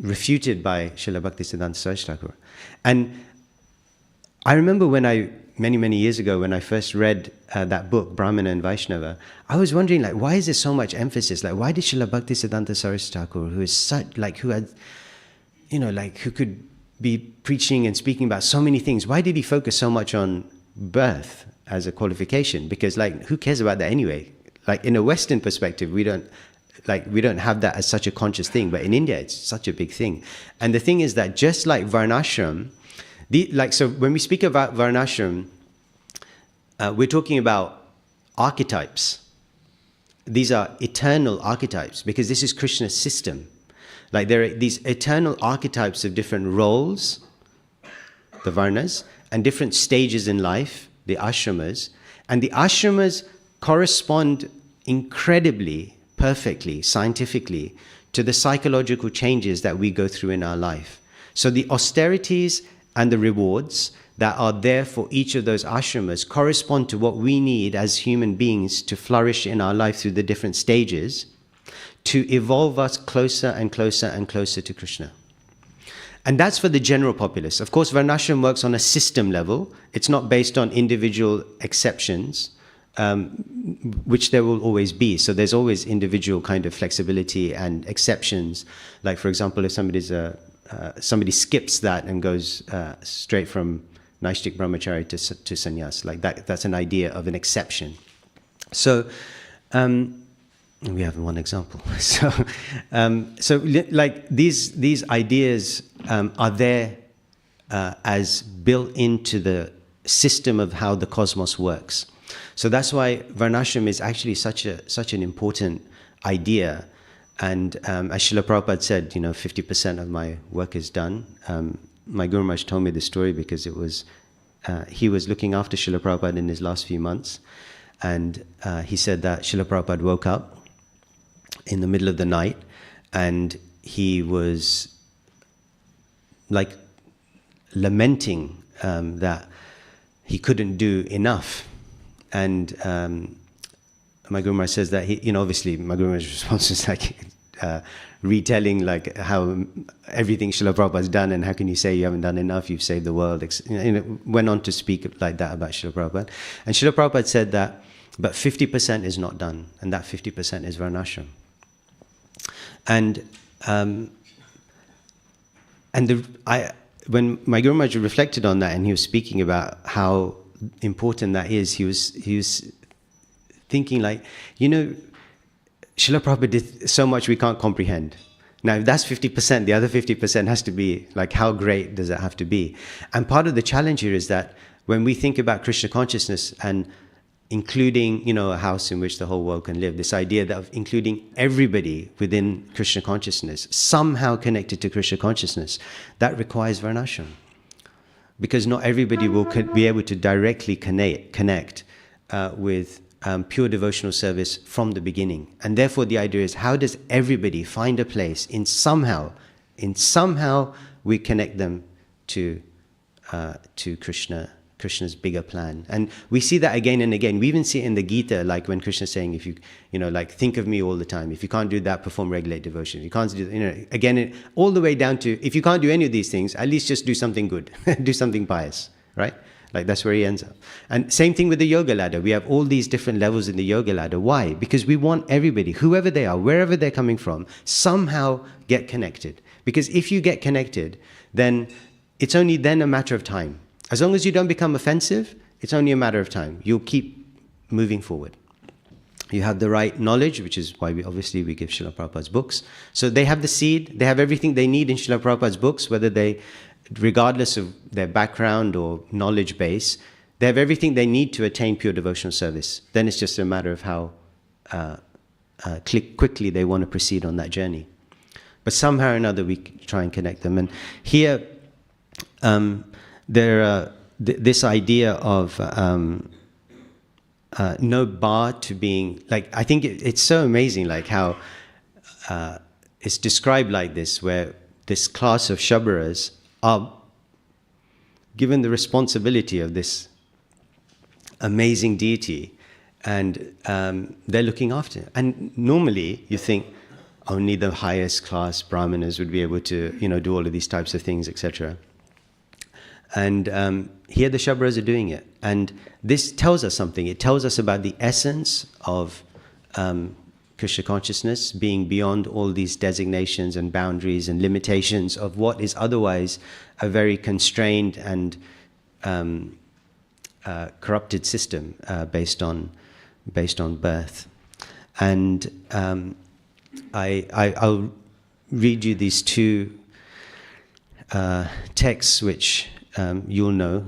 refuted by Srila Bhaktisiddhanta Saraswati Thakur. And I remember when many years ago, when I first read that book, Brahmana and Vaishnava, I was wondering, like, why is there so much emphasis? Like, why did Srila Bhaktisiddhanta Saraswati Thakur, who is such, like, who had, who could be preaching and speaking about so many things, why did he focus so much on birth as a qualification? Because, like, who cares about that anyway? Like, in a Western perspective, we don't have that as such a conscious thing, but in India, it's such a big thing. And the thing is that just like Varnashram, so when we speak about Varnashram, we're talking about archetypes. These are eternal archetypes, because this is Krishna's system. Like, there are these eternal archetypes of different roles, the Varnas, and different stages in life, the ashramas. And the ashramas correspond incredibly, perfectly, scientifically, to the psychological changes that we go through in our life. So the austerities and the rewards that are there for each of those ashramas correspond to what we need as human beings to flourish in our life through the different stages, to evolve us closer and closer and closer to Krishna. And that's for the general populace. Of course, Varnashram works on a system level. It's not based on individual exceptions, which there will always be. So there's always individual kind of flexibility and exceptions. Like, for example, if somebody skips that and goes straight from Naishtik Brahmachari to sannyas, like that's an idea of an exception. So we have one example. So like these ideas are there as built into the system of how the cosmos works. So that's why Varnashram is actually such an important idea. And as Srila Prabhupada said, 50% of my work is done. My Guru Maharaj told me this story because it was he was looking after Srila Prabhupada in his last few months, and he said that Srila Prabhupada woke up in the middle of the night, and he was like lamenting that he couldn't do enough. And my Guru Maharaj says that obviously my Guru Maharaj's response is like retelling like how everything Srila Prabhupada's done, and how can you say you haven't done enough, you've saved the world. Went on to speak like that about Srila Prabhupada. And Srila Prabhupada said that, but 50% is not done, and that 50% is Varnashram. And when my Guru Maharaj reflected on that, and he was speaking about how important that is, he was thinking like, Srila Prabhupada did so much we can't comprehend. Now, if that's 50%, the other 50% has to be like, how great does it have to be? And part of the challenge here is that when we think about Krishna consciousness and including, a house in which the whole world can live, this idea that of including everybody within Krishna consciousness, somehow connected to Krishna consciousness, that requires Varnashram. Because not everybody will be able to directly connect with pure devotional service from the beginning. And therefore the idea is, how does everybody find a place in somehow we connect them to Krishna's bigger plan. And we see that again and again. We even see it in the Gita, like when Krishna's saying, if you like, think of me all the time. If you can't do that, perform regulate devotion. If you can't do, again, all the way down to, if you can't do any of these things, at least just do something good, do something pious, right? Like that's where he ends up. And same thing with the yoga ladder. We have all these different levels in the yoga ladder. Why? Because we want everybody, whoever they are, wherever they're coming from, somehow get connected. Because if you get connected, then it's only then a matter of time. As long as you don't become offensive, it's only a matter of time. You'll keep moving forward. You have the right knowledge, which is why we give Srila Prabhupada's books. So they have the seed, they have everything they need in Srila Prabhupada's books, regardless of their background or knowledge base, they have everything they need to attain pure devotional service. Then it's just a matter of how quickly they want to proceed on that journey. But somehow or another we try and connect them. And here, this idea of no bar to being, like, I think it's so amazing, like how it's described like this, where this class of Shabbaras are given the responsibility of this amazing deity, and they're looking after it. And normally you think only the highest class brahmanas would be able to, do all of these types of things, etc. And here the Shabbaras are doing it. And this tells us something. It tells us about the essence of Krishna consciousness being beyond all these designations and boundaries and limitations of what is otherwise a very constrained and corrupted system based on birth. And I'll read you these two texts which you'll know,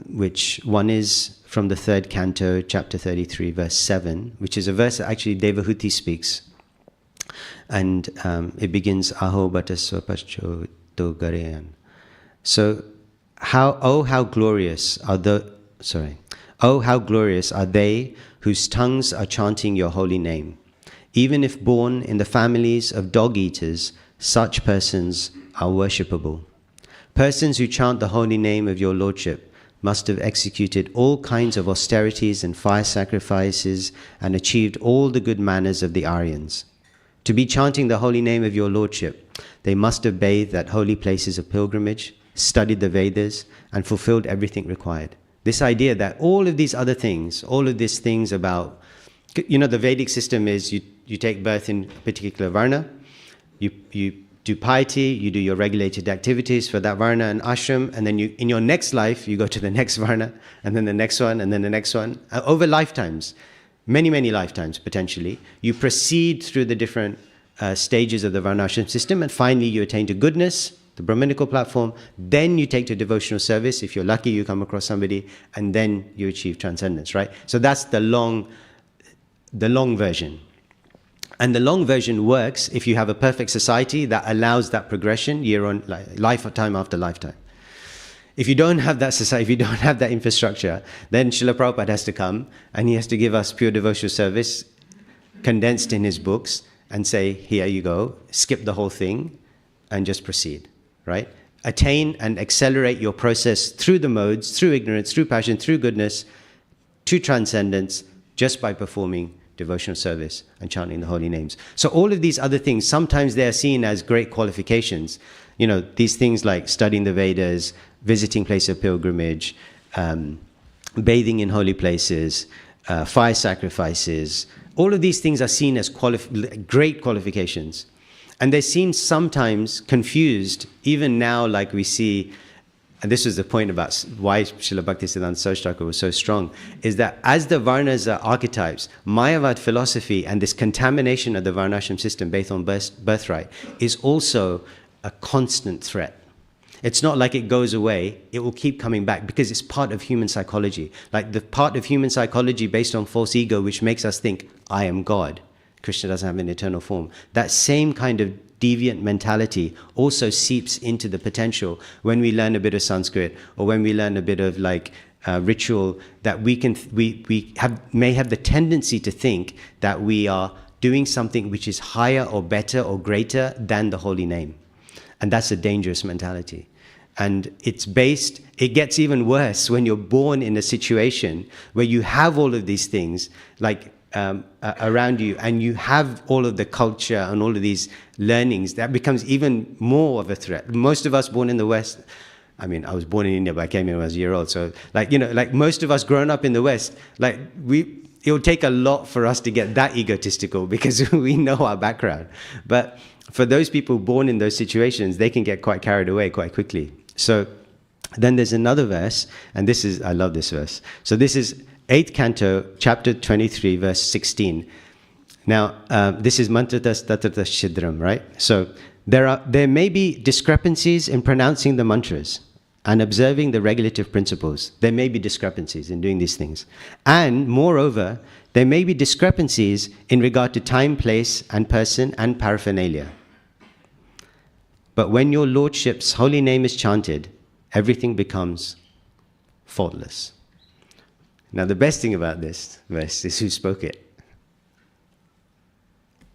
which one is from the 3rd canto, chapter 33, verse 7, which is a verse that actually Devahuti speaks. And it begins, Aho bata swapacho do gareyan. So, how glorious are how glorious are they whose tongues are chanting your holy name. Even if born in the families of dog-eaters, such persons are worshipable. Persons who chant the holy name of your Lordship must have executed all kinds of austerities and fire sacrifices and achieved all the good manners of the Aryans. To be chanting the holy name of your Lordship, they must have bathed at holy places of pilgrimage, studied the Vedas, and fulfilled everything required. This idea that all of these other things, all of these things about, the Vedic system is you take birth in a particular varna, you do piety, you do your regulated activities for that varna and ashram, and then in your next life, you go to the next varna, and then the next one, and then the next one. Over lifetimes, many, many lifetimes potentially, you proceed through the different stages of the varnashram system, and finally you attain to goodness, the Brahminical platform. Then you take to devotional service. If you're lucky, you come across somebody, and then you achieve transcendence, right? So that's the long version. And the long version works if you have a perfect society that allows that progression lifetime after lifetime. If you don't have that society, if you don't have that infrastructure, then Srila Prabhupada has to come and he has to give us pure devotional service condensed in his books, and say, here you go, skip the whole thing and just proceed, right? Attain and accelerate your process through the modes, through ignorance, through passion, through goodness, to transcendence, just by performing devotional service and chanting the holy names. So all of these other things, sometimes they're seen as great qualifications. You know, these things like studying the Vedas, visiting place of pilgrimage, bathing in holy places, fire sacrifices, all of these things are seen as great qualifications. And they seem sometimes confused, even now, like we see, and this was the point about why Srila Bhaktisiddhanta Saraswati Thakur was so strong, is that as the Varnas are archetypes, Mayavad philosophy and this contamination of the Varnashram system based on birthright is also a constant threat. It's not like it goes away, it will keep coming back because it's part of human psychology. Like the part of human psychology based on false ego, which makes us think, I am God. Krishna doesn't have an eternal form. That same kind of deviant mentality also seeps into the potential when we learn a bit of Sanskrit or when we learn a bit of like ritual, that we may have the tendency to think that we are doing something which is higher or better or greater than the holy name. And that's a dangerous mentality. And it gets even worse when you're born in a situation where you have all of these things like around you, and you have all of the culture and all of these learnings. That becomes even more of a threat. Most of us born in the West, I mean, I was born in India, but I came here when I was a year old. So like, you know, like most of us growing up in the West, like it will take a lot for us to get that egotistical because we know our background. But for those people born in those situations, they can get quite carried away quite quickly. So then there's another verse, and I love this verse. So this is 8th canto, chapter 23, verse 16. Now, this is mantratas tatrata shidram, right? So there may be discrepancies in pronouncing the mantras and observing the regulative principles. There may be discrepancies in doing these things. And moreover, there may be discrepancies in regard to time, place, and person, and paraphernalia. But when your Lordship's holy name is chanted, everything becomes faultless. Now, the best thing about this verse is who spoke it.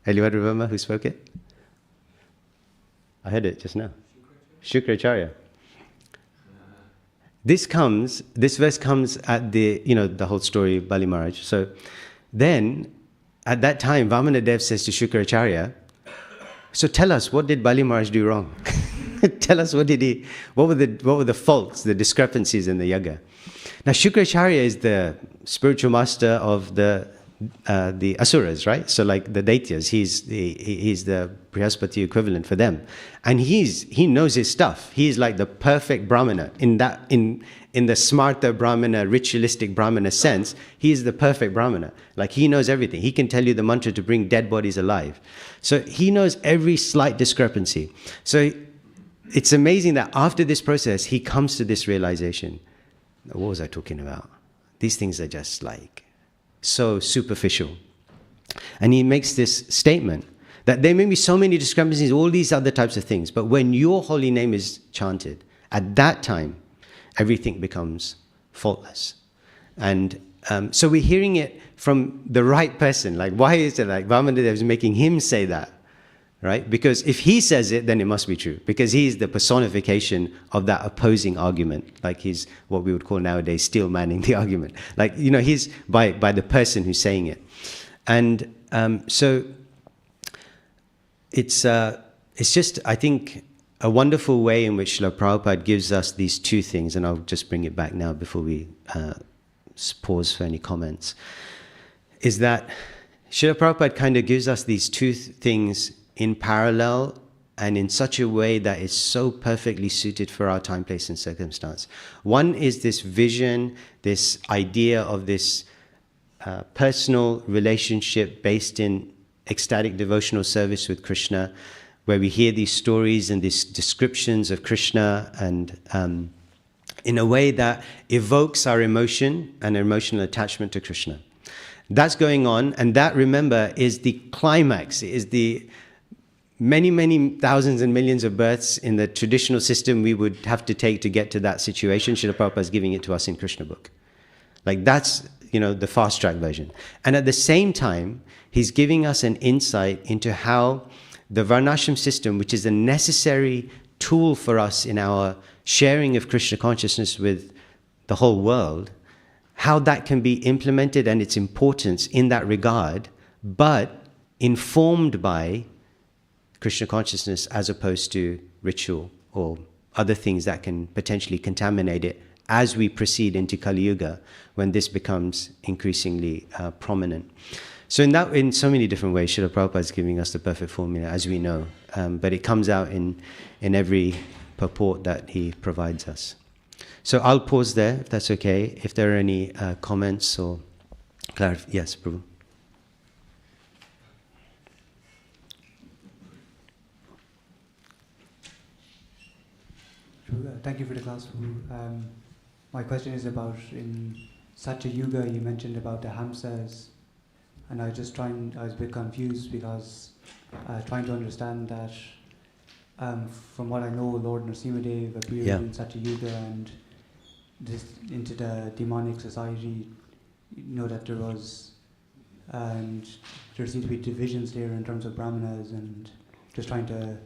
Anyone remember who spoke it? I heard it just now. Shukracharya. This verse comes at the whole story of Bali Maharaj. So then, at that time, Vamana Dev says to Shukracharya, so tell us, what did Bali Maharaj do wrong? Tell us, what were the faults, the discrepancies in the yaga? Now, Shukracharya is the spiritual master of the asuras, right? So like the Daityas, he's the Brihaspati equivalent for them. And he knows his stuff. He's like the perfect Brahmana. In the smarta Brahmana, ritualistic Brahmana sense, he's the perfect Brahmana. Like he knows everything. He can tell you the mantra to bring dead bodies alive. So he knows every slight discrepancy. So it's amazing that after this process, he comes to this realization. What was I talking about? These things are just like so superficial. And he makes this statement that there may be so many discrepancies, all these other types of things, but when your holy name is chanted, at that time, everything becomes faultless. And so we're hearing it from the right person. Like, why is it like Vamandev is making him say that? Right? Because if he says it, then it must be true. Because he's the personification of that opposing argument. Like he's what we would call nowadays steel manning the argument. Like, you know, he's by the person who's saying it. And so it's just, I think, a wonderful way in which Srila Prabhupada gives us these two things. And I'll just bring it back now before we pause for any comments. Is that Srila Prabhupada kind of gives us these two things in parallel and in such a way that is so perfectly suited for our time, place, and circumstance. One is this vision, this idea of this personal relationship based in ecstatic devotional service with Krishna, where we hear these stories and these descriptions of Krishna, and in a way that evokes our emotion and emotional attachment to Krishna. That's going on, and that, remember, is the climax, is the many, many thousands and millions of births in the traditional system we would have to take to get to that situation. Srila Prabhupada is giving it to us in Krishna book. Like that's, the fast track version. And at the same time, he's giving us an insight into how the Varnashram system, which is a necessary tool for us in our sharing of Krishna consciousness with the whole world, how that can be implemented and its importance in that regard, but informed by Krishna consciousness as opposed to ritual or other things that can potentially contaminate it as we proceed into Kali Yuga, when this becomes increasingly prominent. So in so many different ways, Srila Prabhupada is giving us the perfect formula, as we know, but it comes out in every purport that he provides us. So I'll pause there, if that's okay. If there are any comments or clarifications. Yes, Prabhu. Thank you for the class. My question is about, in Satya Yuga, you mentioned about the Hamsas, and I was a bit confused because trying to understand that, from what I know, Lord Nrsimhadev appeared in Satya Yuga, and this into the demonic society, that there was, and there seemed to be divisions there in terms of brahmanas, and just trying to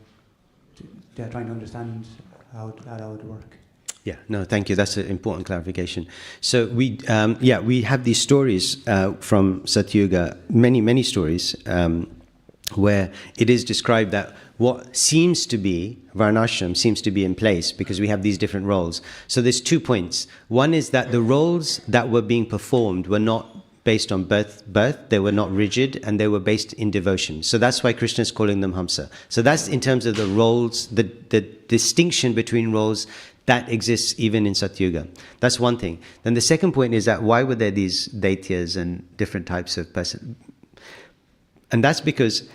understand how it would work. Yeah, no, thank you. That's an important clarification. So we have these stories from Satyuga, many stories, where it is described that what seems to be Varnashram seems to be in place because we have these different roles. So there's 2 points. One is that the roles that were being performed were not based on birth, they were not rigid, and they were based in devotion. So that's why Krishna is calling them Hamsa. So that's in terms of the roles, the distinction between roles that exists even in Satyuga. That's one thing. Then the second point is that why were there these daityas and different types of person? And that's because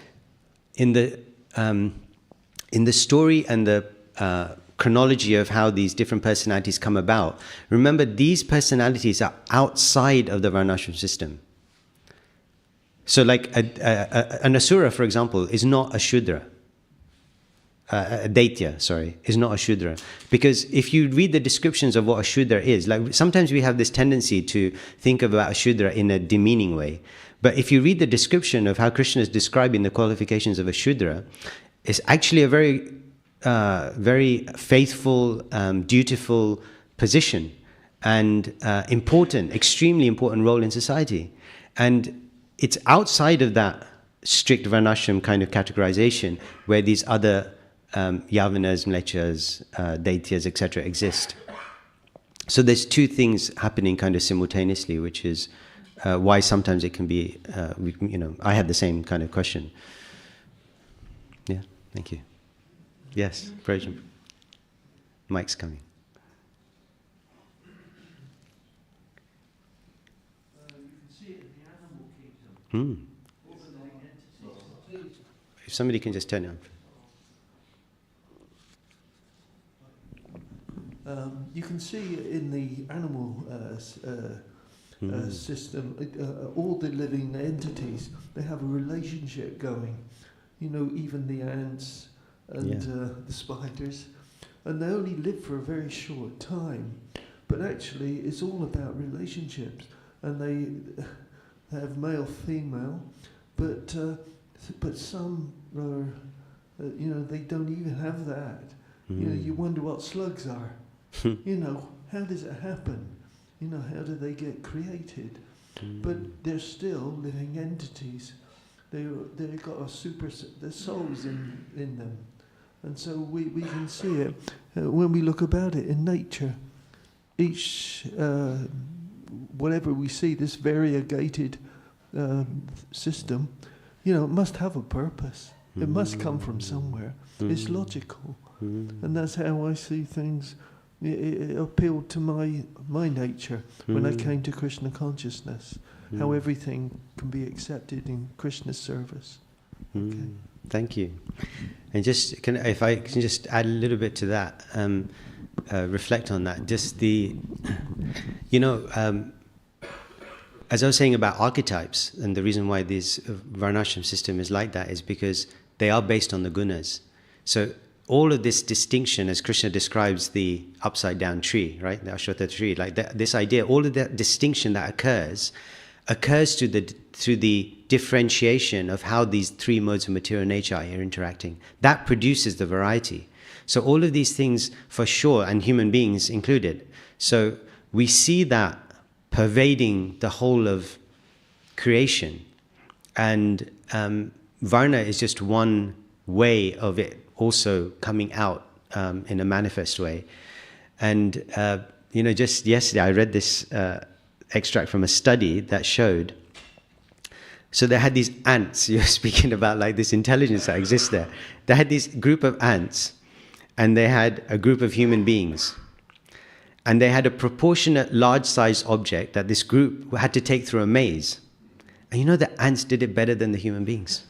in the story and the chronology of how these different personalities come about, remember, these personalities are outside of the Varnashram system. So like an Asura, for example, is not a Shudra. A Daitya, is not a Shudra. Because if you read the descriptions of what a Shudra is, like sometimes we have this tendency to think about a Shudra in a demeaning way. But if you read the description of how Krishna is describing the qualifications of a Shudra, it's actually a very very faithful, dutiful position and extremely important role in society. And it's outside of that strict Varnashram kind of categorization where these other Yavanas, Mlechas, Daityas, etc. exist. So there's two things happening kind of simultaneously, which is why sometimes it can be, I had the same kind of question. Yeah, thank you. Yes, Prajan. Mike's coming. You can see it in the animal kingdom. All the living entities. If somebody can just turn it on. You can see in the animal system, all the living entities, they have a relationship going. Even the ants and the spiders, and they only live for a very short time, but actually it's all about relationships, and they have male, female, but some are, they don't even have that. You wonder what slugs are. How does it happen? How do they get created? But they're still living entities. They've got there's souls in them. And so we can see it when we look about it in nature. Each, whatever we see, this variegated system, it must have a purpose. It must come from somewhere. It's logical. And that's how I see things. It appealed to my nature when I came to Krishna consciousness, how everything can be accepted in Krishna's service. Okay. Thank you. And if I can just add a little bit to that, reflect on that. Just as I was saying about archetypes, and the reason why this Varnashram system is like that is because they are based on the gunas. So all of this distinction, as Krishna describes the upside down tree, right? The Ashwatha tree, like this idea, all of that distinction that occurs through the differentiation of how these three modes of material nature are interacting. That produces the variety. So all of these things, for sure, and human beings included. So we see that pervading the whole of creation. And Varna is just one way of it also coming out in a manifest way. And, just yesterday I read this extract from a study that showed, so they had these ants, you're speaking about like this intelligence that exists there. They had this group of ants, and they had a group of human beings. And they had a proportionate large-sized object that this group had to take through a maze. And the ants did it better than the human beings.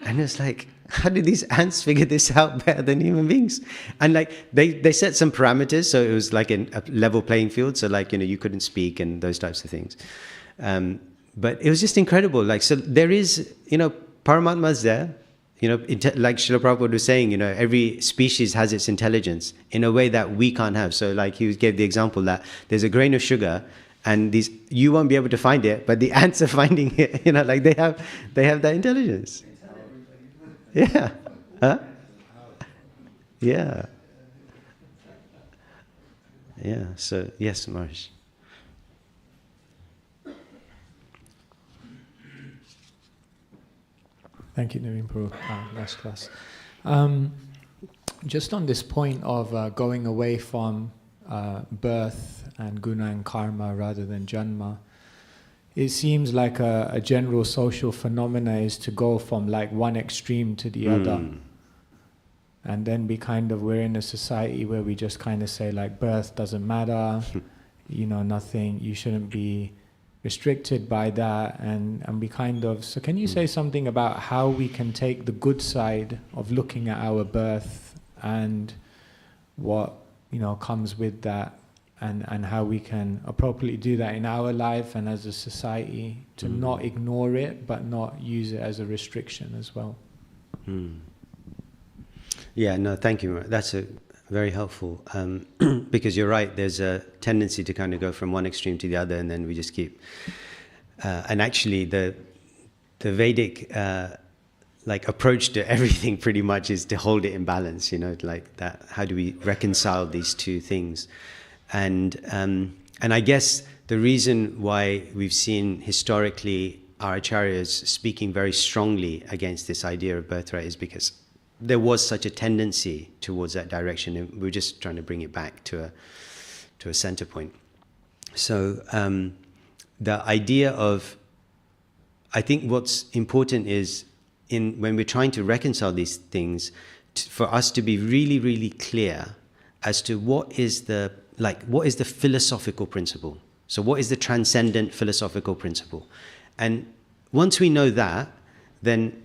And it's like, how did these ants figure this out better than human beings? And like, they set some parameters, so it was like a level playing field. So like, you couldn't speak and those types of things. But it was just incredible. Like, so there is, Paramatma's there. Like Srila Prabhupada was saying, every species has its intelligence in a way that we can't have. So like he gave the example that there's a grain of sugar, and you won't be able to find it, but the ants are finding it. Like they have that intelligence. Yeah. Huh? Yeah. Yeah. So yes, Maharaj. Thank you, Navin Prabhu. Last class. Just on this point of going away from birth and guna and karma rather than janma, it seems like a general social phenomena is to go from like one extreme to the other. And then we're in a society where we just kind of say like birth doesn't matter, nothing, you shouldn't be restricted by that, and we so can you say something about how we can take the good side of looking at our birth and what comes with that, and how we can appropriately do that in our life and as a society to not ignore it but not use it as a restriction as well? Yeah, no, thank you. That's very helpful, because you're right, there's a tendency to kind of go from one extreme to the other, and then we just keep... and actually, the Vedic approach to everything pretty much is to hold it in balance, like that. How do we reconcile these two things? And I guess the reason why we've seen historically our acharyas speaking very strongly against this idea of birthright is because there was such a tendency towards that direction, and we're just trying to bring it back to a center point. So the idea of, I think what's important is when we're trying to reconcile these things, for us to be really, really clear as to what is the philosophical principle. So what is the transcendent philosophical principle? And once we know that, then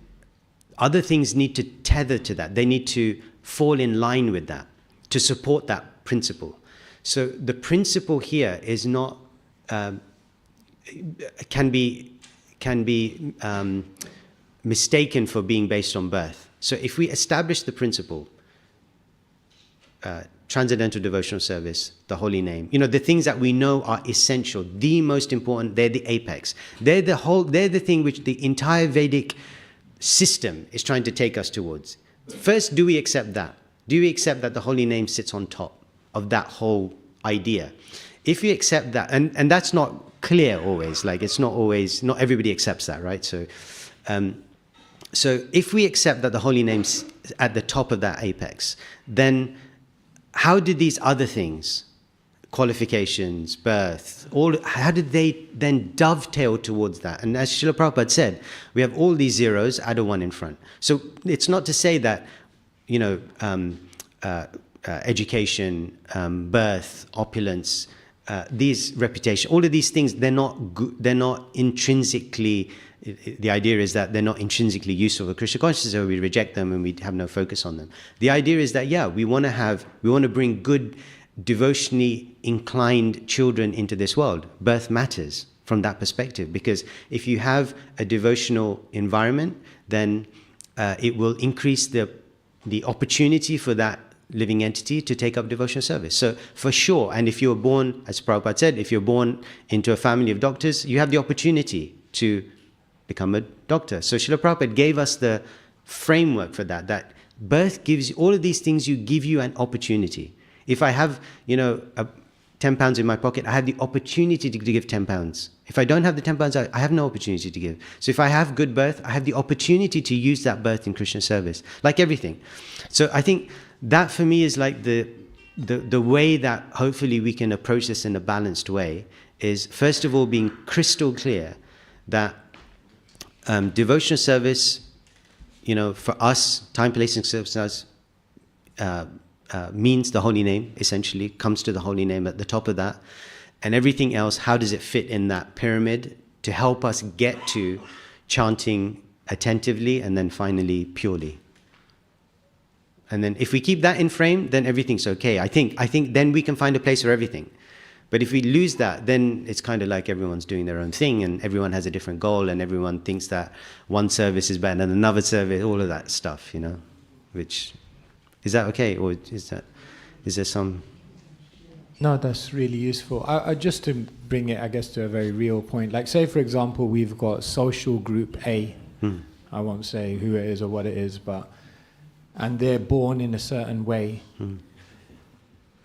other things need to tether to that. They need to fall in line with that to support that principle. So the principle here is not can be mistaken for being based on birth. So if we establish the principle, transcendental devotional service, the holy name, the things that we know are essential, the most important, they're the apex. They're the thing which the entire Vedic system is trying to take us towards. First, do we accept that? Do we accept that the holy name sits on top of that whole idea? If we accept that, and that's not clear always, like it's not always, not everybody accepts that, right? So if we accept that the holy name's at the top of that apex, then how did these other things, qualifications, birth, how did they then dovetail towards that? And as Srila Prabhupada said, we have all these zeros, add a one in front. So it's not to say that, education, birth, opulence, these reputation, all of these things, they're not intrinsically, the idea is that they're not intrinsically useful for Krishna consciousness, so we reject them and we have no focus on them. The idea is that, we want to bring good, devotionally inclined children into this world. Birth matters from that perspective, because if you have a devotional environment, then it will increase the opportunity for that living entity to take up devotional service. So for sure, and if you're born, as Prabhupada said, if you're born into a family of doctors, you have the opportunity to become a doctor. So Srila Prabhupada gave us the framework for that birth gives, all of these things give you an opportunity. If I have, £10 in my pocket, I have the opportunity to give £10. If I don't have the £10, I have no opportunity to give. So if I have good birth, I have the opportunity to use that birth in Krishna service, like everything. So I think that for me is like the way that hopefully we can approach this in a balanced way is, first of all, being crystal clear that devotional service, for us, time, place, and circumstance means the holy name, essentially, comes to the holy name at the top of that. And everything else, how does it fit in that pyramid to help us get to chanting attentively and then finally purely? And then if we keep that in frame, then everything's okay. I think then we can find a place for everything. But if we lose that, then it's kind of like everyone's doing their own thing and everyone has a different goal and everyone thinks that one service is better than another service, all of that stuff, which, is that okay? Or is there some... No, that's really useful. I just to bring it, I guess, to a very real point. Like, say, for example, we've got social group A. I won't say who it is or what it is, and they're born in a certain way.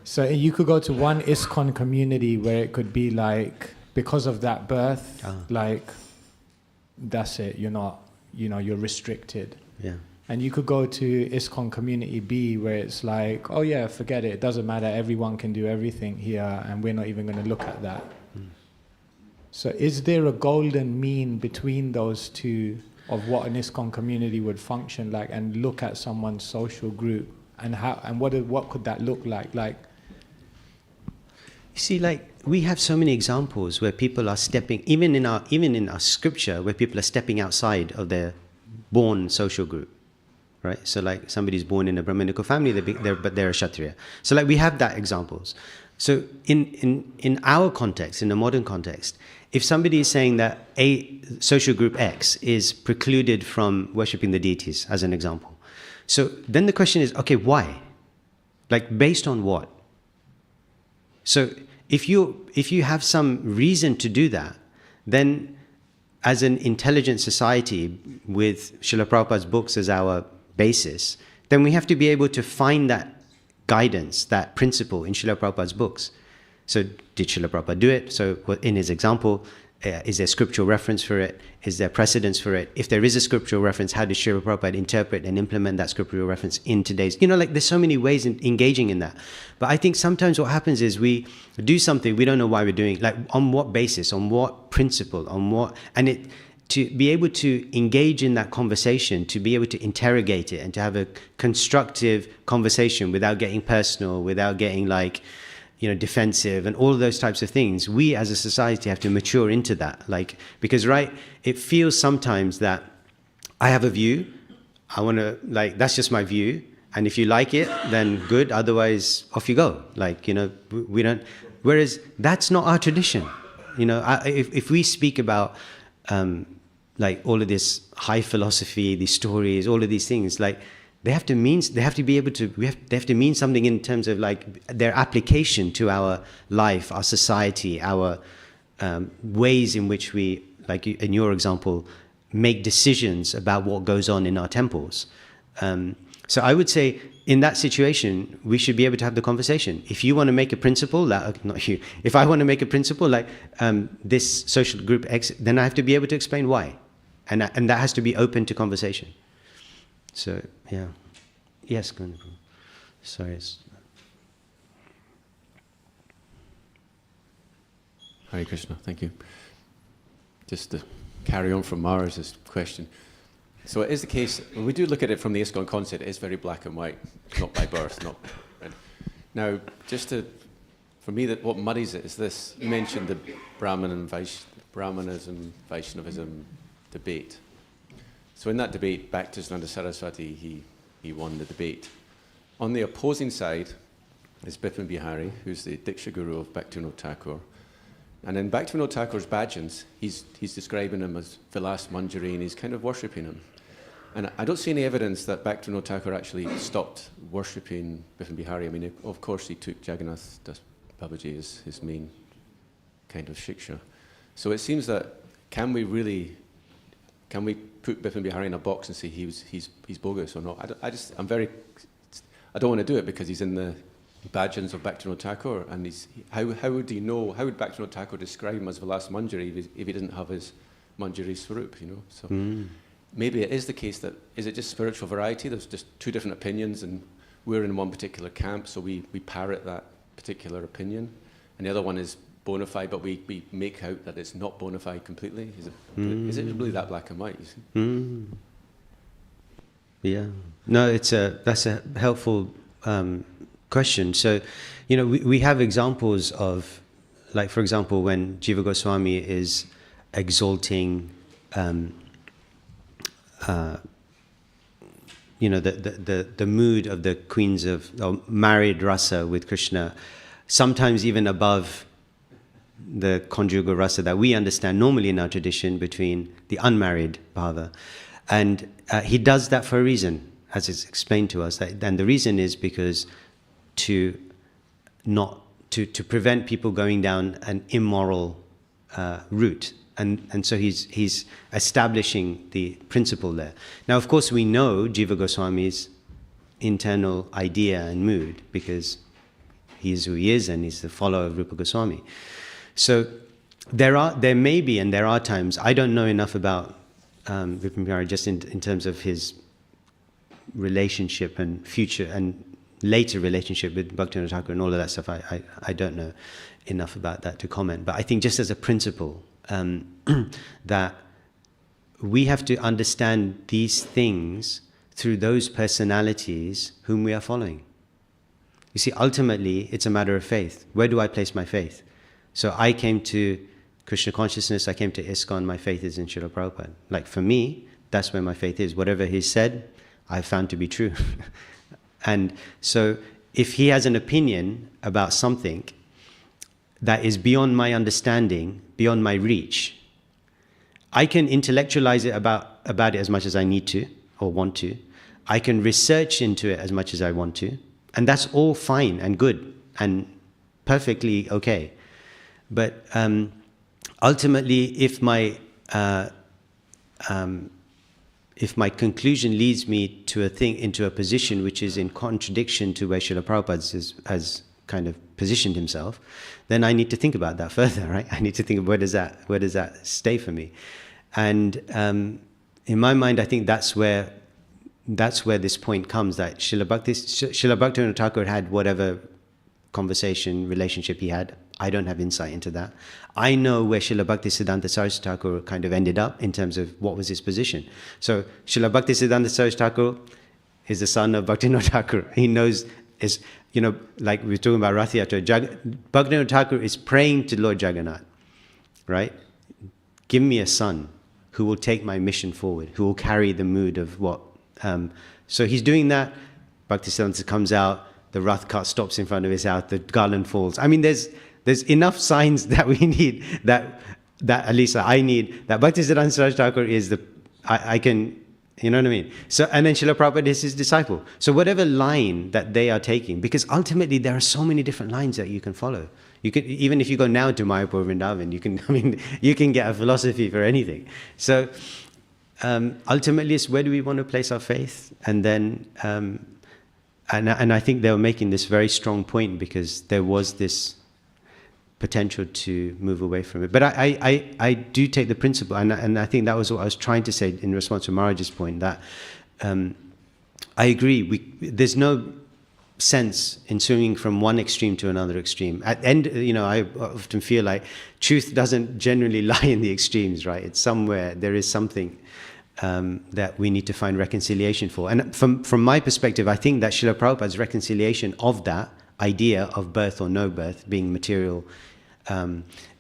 So you could go to one ISKCON community where it could be like, because of that birth, like, that's it, you're not, you're restricted. Yeah. And you could go to ISKCON community B where it's like, oh yeah, forget it doesn't matter, everyone can do everything here and we're not even going to look at that. So is there a golden mean between those two of what an ISKCON community would function like, and look at someone's social group and how, and what could that look like? Like, you see, like, we have so many examples where people are stepping, even in our scripture, where people are stepping outside of their born social group, right? So like somebody's born in a Brahminical family, but they're a Kshatriya. So like we have that examples. So in our context, in the modern context, if somebody is saying that a social group X is precluded from worshipping the deities, as an example, so then the question is, okay, why? Like, based on what? So if you have some reason to do that, then as an intelligent society with Srila Prabhupada's books as our basis, then we have to be able to find that guidance, that principle in Srila Prabhupada's books. So did Srila Prabhupada do it? So in his example, is there scriptural reference for it? Is there precedence for it? If there is a scriptural reference, how does Srila Prabhupada interpret and implement that scriptural reference in today's... like there's so many ways in engaging in that. But I think sometimes what happens is we do something, we don't know why we're doing it. Like, on what basis, on what principle, on what... And to be able to engage in that conversation, to be able to interrogate it and to have a constructive conversation without getting personal, without getting defensive and all of those types of things, we as a society have to mature into that. Like, because, right, it feels sometimes that I have a view, I want to, that's just my view, and if you like it, then good, otherwise off you go. We don't, whereas that's not our tradition. If we speak about all of this high philosophy, these stories, all of these things, they have to mean something in terms of their application to our life, our society, our ways in which we, like in your example, make decisions about what goes on in our temples. So I would say in that situation, we should be able to have the conversation. If you want to make a principle, not you, if I want to make a principle this social group X, then I have to be able to explain why. And that has to be open to conversation. So, yeah. Yes, go on. Sorry. Hare Krishna, thank you. Just to carry on from Maharaj's question. So it is the case, when we do look at it from the ISKCON concept, it is very black and white, not by birth, not... Right. Now, for me, what muddies it is this. You mentioned the Brahmanism, Vaishnavism debate. So in that debate, Bhaktisnanda Saraswati, he won the debate. On the opposing side is Bipin Bihari, who's the Diksha Guru of Bhaktivinoda Thakur. And in Bhaktivinoda Thakur's bhajans, he's describing him as Vilas Manjari, and he's kind of worshipping him. And I don't see any evidence that Bhaktivinoda Thakur actually stopped worshipping Bipin Bihari. I mean, of course he took Jagannath Das Babaji as his main kind of shiksha. So it seems that can we put Bipin Bihari in a box and say he's bogus or not? I don't want to do it because he's in the bhajans of Bhaktivinoda Thakur, and how would Bhaktivinoda Thakur describe him as Vilas Manjari if he didn't have his Manjari Swarup, you know? So maybe it is the case that, is it just spiritual variety? There's just two different opinions and we're in one particular camp, so we parrot that particular opinion, and the other one is bona fide, but we make out that it's not bona fide completely. Is it really that black and white, you see? Yeah. No, that's a helpful question. So, you know, we have examples of, like, for example, when Jiva Goswami is exalting, you know, the mood of the queens of married rasa with Krishna, sometimes even above the conjugal rasa that we understand normally in our tradition between the unmarried bhava. And he does that for a reason, as it's explained to us. And the reason is because to prevent people going down an immoral route. And so he's establishing the principle there. Now, of course, we know Jiva Goswami's internal idea and mood because he is who he is and he's the follower of Rupa Goswami. So there may be and there are times, I don't know enough about Vipin Bihari just in terms of his relationship and future and later relationship with Bhaktivinoda Thakur and all of that stuff. I don't know enough about that to comment. But I think just as a principle, that we have to understand these things through those personalities whom we are following. You see, ultimately, it's a matter of faith. Where do I place my faith? So I came to Krishna consciousness, I came to ISKCON, my faith is in Srila Prabhupada. Like for me, that's where my faith is. Whatever he said, I've found to be true. And so if he has an opinion about something that is beyond my understanding, beyond my reach, I can intellectualize it about it as much as I need to or want to. I can research into it as much as I want to. And that's all fine and good and perfectly okay. But ultimately, if my conclusion leads me to into a position which is in contradiction to where Srila Prabhupada has kind of positioned himself, then I need to think about that further, right? I need to think of where does that stay for me, and in my mind, I think that's where this point comes, that Srila Bhaktivinoda Thakur had whatever conversation, relationship he had. I don't have insight into that. I know where Srila Bhaktisiddhanta Saraswati Thakur kind of ended up in terms of what was his position. So Srila Bhaktisiddhanta Saraswati Thakur is the son of Bhaktivinoda Thakur. He knows, like we were talking about Rath Yatra, Bhaktivinoda Thakur is praying to Lord Jagannath, right? Give me a son who will take my mission forward, who will carry the mood of what. So he's doing that. Bhaktisiddhanta comes out, the Rath cart stops in front of his house, the garland falls. I mean, there's enough signs that we need, that at least I need, that Bhaktisiddhanta Saraswati Thakur is I can, you know what I mean? So, and then Srila Prabhupada is his disciple. So whatever line that they are taking, because ultimately there are so many different lines that you can follow. You can, even if you go now to Mayapur Vrindavan, you can get a philosophy for anything. So ultimately it's where do we want to place our faith? And then, and I think they were making this very strong point because there was this potential to move away from it. But I do take the principle, and I think that was what I was trying to say in response to Maharaj's point, that I agree, there's no sense in swinging from one extreme to another extreme. At end, I often feel like truth doesn't generally lie in the extremes, right? It's somewhere, there is something that we need to find reconciliation for. And from my perspective, I think that Srila Prabhupada's reconciliation of that idea of birth or no birth being material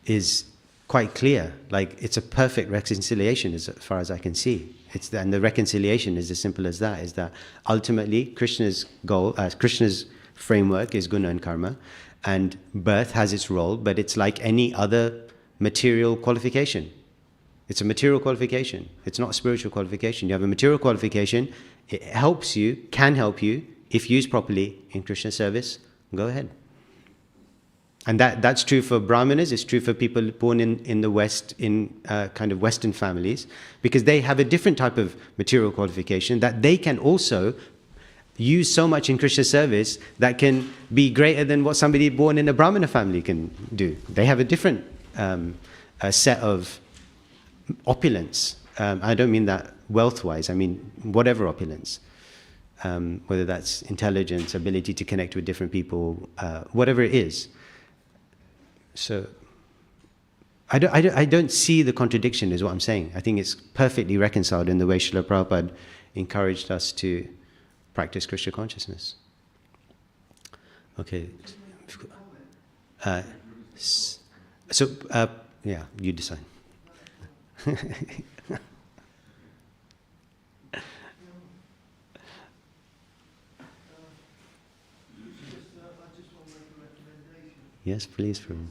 is quite clear. Like, it's a perfect reconciliation as far as I can see. And the reconciliation is as simple as that, is that ultimately Krishna's goal, Krishna's framework is guna and karma, and birth has its role, but it's like any other material qualification. It's a material qualification. It's not a spiritual qualification. You have a material qualification. It helps you, can help you, if used properly in Krishna service. Go ahead. And that's true for Brahmanas. It's true for people born in the West, in kind of Western families, because they have a different type of material qualification that they can also use so much in Krishna service that can be greater than what somebody born in a Brahmana family can do. They have a different set of opulence. I don't mean that wealth-wise. I mean whatever opulence. Whether that's intelligence, ability to connect with different people, whatever it is. So I don't see the contradiction is what I'm saying. I think it's perfectly reconciled in the way Srila Prabhupada encouraged us to practice Krishna consciousness. Okay. Yeah, you decide. Yes, please, Prabhu.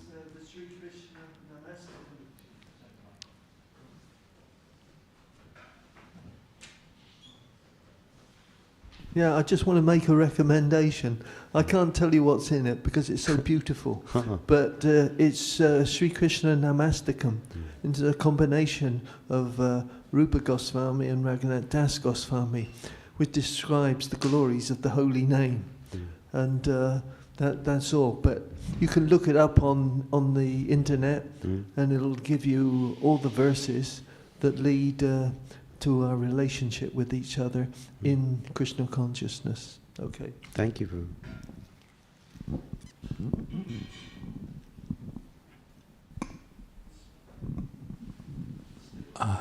Yeah, I just want to make a recommendation. I can't tell you what's in it because it's so beautiful. But it's Sri Krishna Namastakam. It's a combination of Rupa Goswami and Raghunath Das Goswami, which describes the glories of the holy name. And that's all. But you can look it up on the internet, and it'll give you all the verses that lead to our relationship with each other in Krishna consciousness. Okay. Thank you, Prabhu.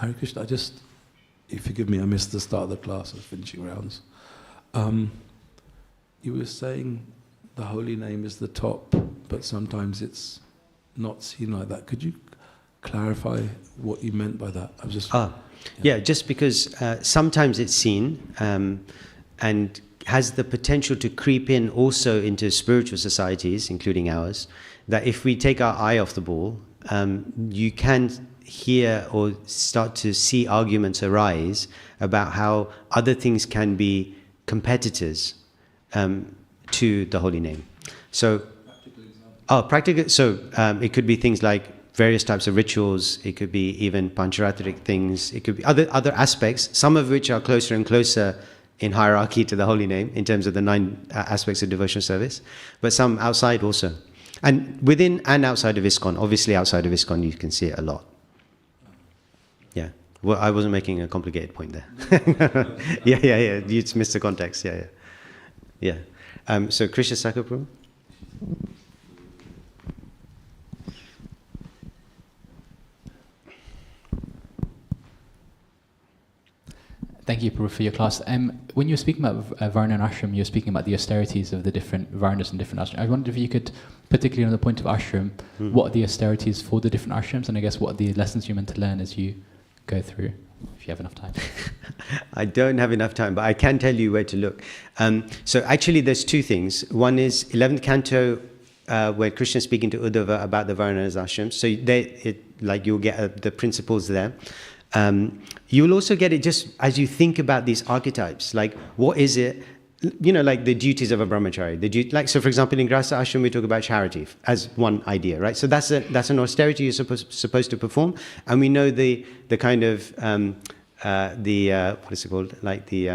Hare Krishna, you forgive me, I missed the start of the class, I was finishing rounds. You were saying the holy name is the top, but sometimes it's not seen like that. Could you clarify what you meant by that? I was just... Yeah, just because sometimes it's seen and has the potential to creep in also into spiritual societies, including ours, that if we take our eye off the ball, you can hear or start to see arguments arise about how other things can be competitors to the holy name. So, it could be things like various types of rituals. It could be even pancharatric things. It could be other aspects, some of which are closer and closer in hierarchy to the holy name in terms of the 9 aspects of devotional service, but some outside also. And within and outside of ISKCON, obviously outside of ISKCON you can see it a lot. Yeah. Well, I wasn't making a complicated point there. Yeah. You just missed the context. Yeah. So Krishna Sakapur. Thank you, Prabhu, for your class. When you were speaking about Varna and Ashram, you were speaking about the austerities of the different Varnas and different ashrams. I wondered if you could, particularly on the point of ashram, what are the austerities for the different ashrams, and I guess what are the lessons you're meant to learn as you go through, if you have enough time. I don't have enough time, but I can tell you where to look. So actually there's 2 things. One is 11th canto, where Krishna is speaking to Uddhava about the Varnas ashrams. So you'll get the principles there. You'll also get it just as you think about these archetypes, like what is it, like the duties of a brahmachari. So for example, in Grahastha ashram we talk about charity as one idea, right? So that's an austerity you're supposed to perform, and we know the kind of what is it called, like the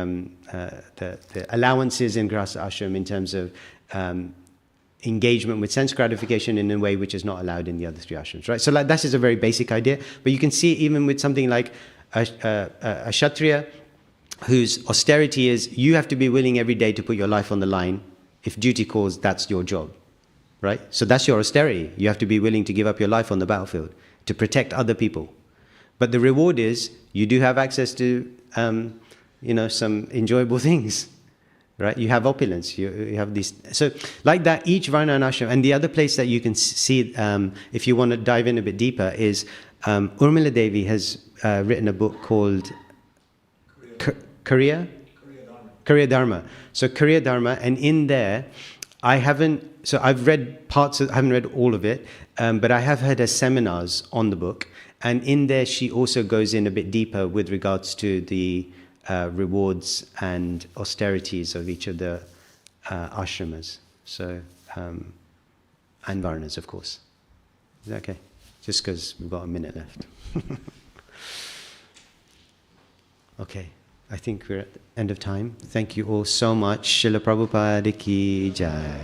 allowances in Grahastha ashram in terms of engagement with sense gratification in a way which is not allowed in the other 3 ashrams, right? So like that is a very basic idea, but you can see even with something like a Kshatriya, whose austerity is you have to be willing every day to put your life on the line. If duty calls, that's your job, right? So that's your austerity. You have to be willing to give up your life on the battlefield to protect other people. But the reward is you do have access to, some enjoyable things. Right, you have opulence. You have these. So, like that, each varna and ashram. And the other place that you can see, if you want to dive in a bit deeper, is Urmila Devi has written a book called Kriya Dharma. So Kriya Dharma, and in there, I've read parts. I haven't read all of it, but I have heard her seminars on the book, And in there, she also goes in a bit deeper with regards to the rewards and austerities of each of the ashramas. So, and varnas, of course. Is that okay? Just because we've got a minute left. Okay, I think we're at the end of time. Thank you all so much. Srila Prabhupada ki jai.